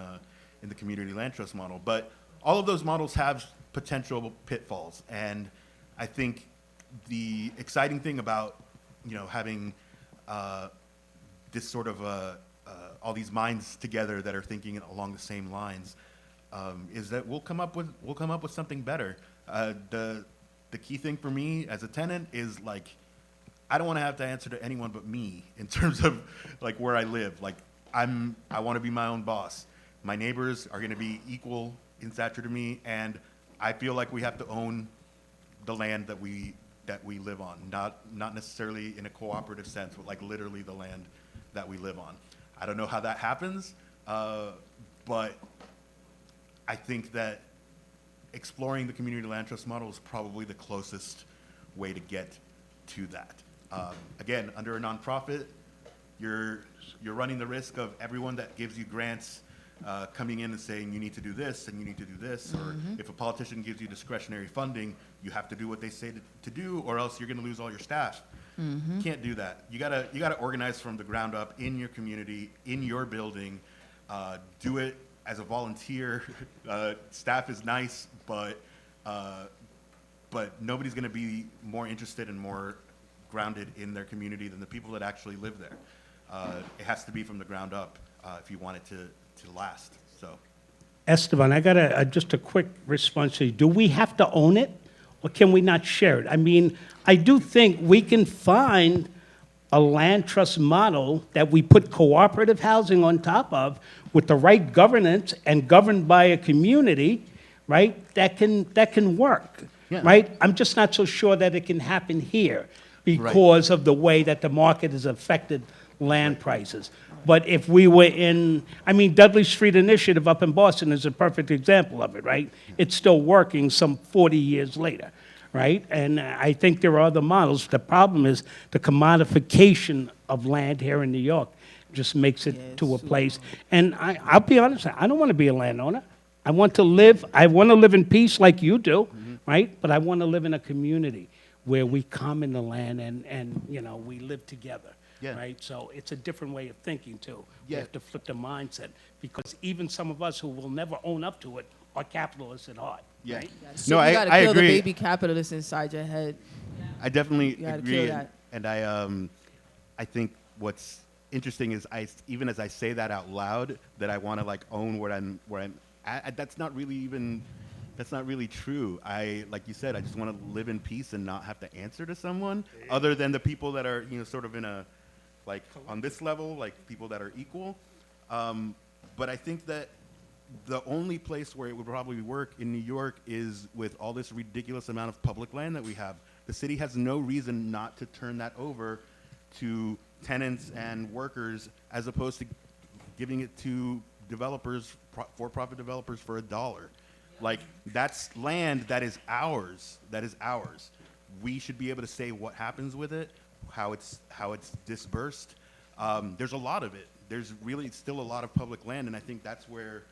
[SPEAKER 4] the community land trust model. But all of those models have potential pitfalls, and I think the exciting thing about having this sort of all these minds together that are thinking along the same lines is that we'll come up with something better. The key thing for me as a tenant is like I don't want to have to answer to anyone but me in terms of like where I live. Like I want to be my own boss. My neighbors are going to be equal in stature to me, and I feel like we have to own the land that we live on, not necessarily in a cooperative sense, but like literally the land that we live on. I don't know how that happens, but I think that exploring the community land trust model is probably the closest way to get to that. Again, under a nonprofit, you're running the risk of everyone that gives you grants coming in and saying you need to do this and you need to do this, or if a politician gives you discretionary funding, you have to do what they say to do, or else you're going to lose all your staff. You can't do that. You gotta organize from the ground up in your community, in your building. Do it as a volunteer. Staff is nice, but nobody's going to be more interested and more grounded in their community than the people that actually live there. It has to be from the ground up if you want it to last. So,
[SPEAKER 2] Esteban, I got just a quick response to you. Do we have to own it, or can we not share it? I mean, I do think we can find a land trust model that we put cooperative housing on top of with the right governance and governed by a community right? That can work,
[SPEAKER 4] Yeah.
[SPEAKER 2] right? I'm just not so sure that it can happen here because of the way that the market has affected land prices. But if we were in, I mean, Dudley Street Initiative up in Boston is a perfect example of it, right? It's still working some 40 years later, right? And I think there are other models. The problem is the commodification of land here in New York just makes it to a place. And I'll be honest, I don't want to be a landowner. I want to live in peace like you do, right? But I want to live in a community where we come in the land and you know, we live together.
[SPEAKER 4] Yeah.
[SPEAKER 2] Right? So it's a different way of thinking, too. We
[SPEAKER 4] Yeah.
[SPEAKER 2] have to flip the mindset because even some of us who will never own up to it are capitalists at heart.
[SPEAKER 4] Yeah.
[SPEAKER 2] Right?
[SPEAKER 5] So
[SPEAKER 4] No,
[SPEAKER 5] you
[SPEAKER 4] I
[SPEAKER 5] gotta kill
[SPEAKER 4] agree.
[SPEAKER 5] the baby capitalist inside your head.
[SPEAKER 4] I definitely
[SPEAKER 5] You gotta
[SPEAKER 4] agree,
[SPEAKER 5] kill
[SPEAKER 4] and,
[SPEAKER 5] that.
[SPEAKER 4] and I think what's interesting is even as I say that out loud, that I want to like own where I'm at. That's not really true. Like you said, I just want to live in peace and not have to answer to someone other than the people that are, you know, sort of in a, like on this level, like people that are equal. But I think that the only place where it would probably work in New York is with all this ridiculous amount of public land that we have. The city has no reason not to turn that over to tenants and workers as opposed to giving it to developers, for-profit developers for $1. Like, that's land that is ours. That is ours. We should be able to say what happens with it, how it's dispersed. There's a lot of it. There's really still a lot of public land, and I think that's where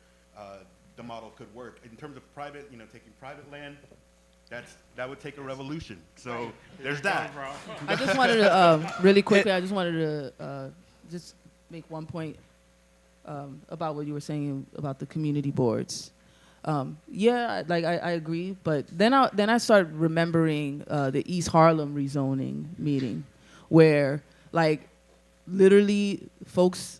[SPEAKER 4] the model could work. In terms of private, you know, taking private land, that would take a revolution. So there's that.
[SPEAKER 5] I just wanted to, really quickly, I just wanted to just make one point about what you were saying about the community boards. Yeah, like I agree, but then I started remembering the East Harlem rezoning meeting, where like literally folks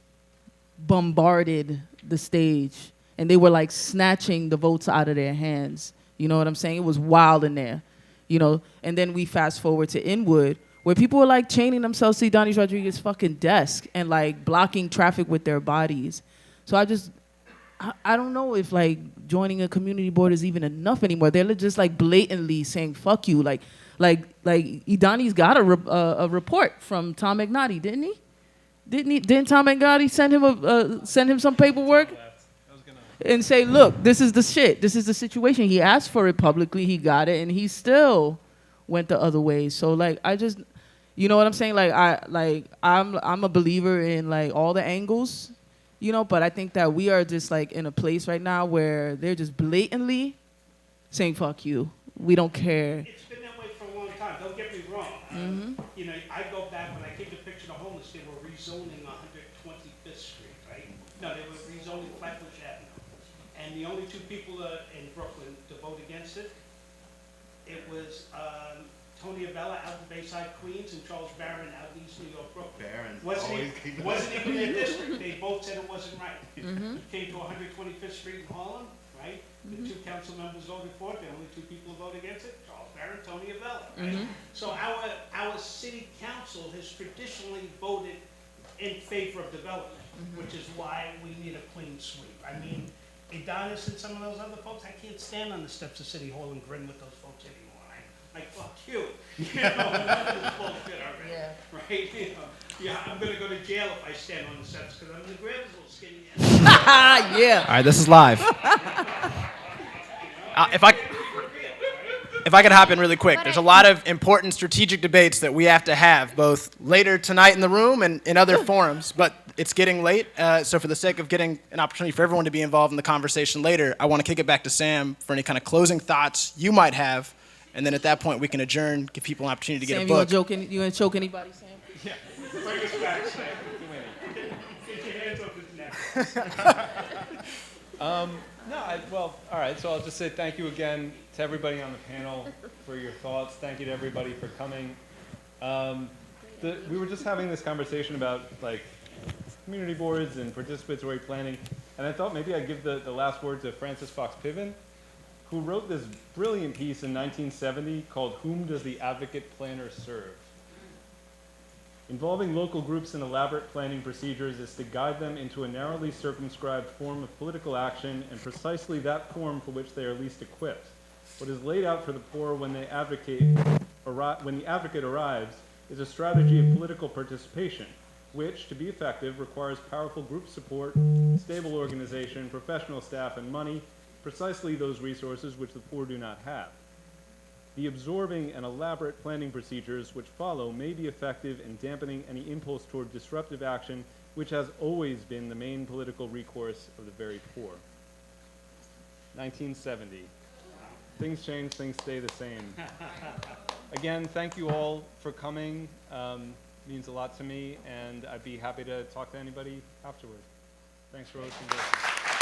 [SPEAKER 5] bombarded the stage, and they were like snatching the votes out of their hands. You know what I'm saying? It was wild in there, you know. And then we fast forward to Inwood, where people were like chaining themselves to Donnie Rodriguez's fucking desk and like blocking traffic with their bodies. So I don't know if like joining a community board is even enough anymore. They're just like blatantly saying "fuck you." Like Idani's got a report from Tom Magnotti, didn't he? Didn't Tom Magnotti send him some paperwork and say, "Look, this is the shit. This is the situation." He asked for it publicly. He got it, and he still went the other way. So like I just, you know what I'm saying? Like I'm a believer in like all the angles. You know, but I think that we are just like in a place right now where they're just blatantly saying "fuck you." We don't care.
[SPEAKER 2] It's been that way for a long time. Don't get me wrong. You know, I go back when I came to picture the homeless. They were rezoning 125th Street, right? No, they were rezoning Flatbush Avenue, and the only two people in Brooklyn to vote against it, it was Tony Abella out of Bayside, Queens, and Charles Barron out of East New York, Brooklyn. Wasn't even their district. They both said it wasn't right. It came to 125th Street in Harlem, right? The two council members voted for it. The only two people who voted against it, Charles Barron, Tony Abella, right? So our city council has traditionally voted in favor of development, which is why we need a clean sweep. I mean, Adonis and some of those other folks, I can't stand on the steps of City Hall and grin with those folks anymore. Like, fuck you. You know, enough of this bullshit already. Yeah. Right? You know, yeah, I'm going to go to jail if I stand on the steps because I'm the greatest little skinny ass.
[SPEAKER 5] Yeah.
[SPEAKER 1] All right, this is live. If I could hop in really quick, there's a lot of important strategic debates that we have to have, both later tonight in the room and in other forums, but it's getting late, so for the sake of getting an opportunity for everyone to be involved in the conversation later, I want to kick it back to Sam for any kind of closing thoughts you might have, and then at that point we can adjourn, give people an opportunity to get a book.
[SPEAKER 5] Sam, you gonna choke anybody, Sam?
[SPEAKER 3] Yeah. Bring us back, Sam. Get your hands off his neck. Well, all right, so I'll just say thank you again to everybody on the panel for your thoughts. Thank you to everybody for coming. We were just having this conversation about like community boards and participatory planning, and I thought maybe I'd give the last word to Francis Fox Piven, who wrote this brilliant piece in 1970 called "Whom Does the Advocate Planner Serve?" Involving local groups in elaborate planning procedures is to guide them into a narrowly circumscribed form of political action and precisely that form for which they are least equipped. What is laid out for the poor when the advocate arrives is a strategy of political participation, which, to be effective, requires powerful group support, stable organization, professional staff, and money, precisely those resources which the poor do not have. The absorbing and elaborate planning procedures which follow may be effective in dampening any impulse toward disruptive action, which has always been the main political recourse of the very poor. 1970. Things change, things stay the same. Again, thank you all for coming. Means a lot to me, and I'd be happy to talk to anybody afterwards. Thanks for hosting this.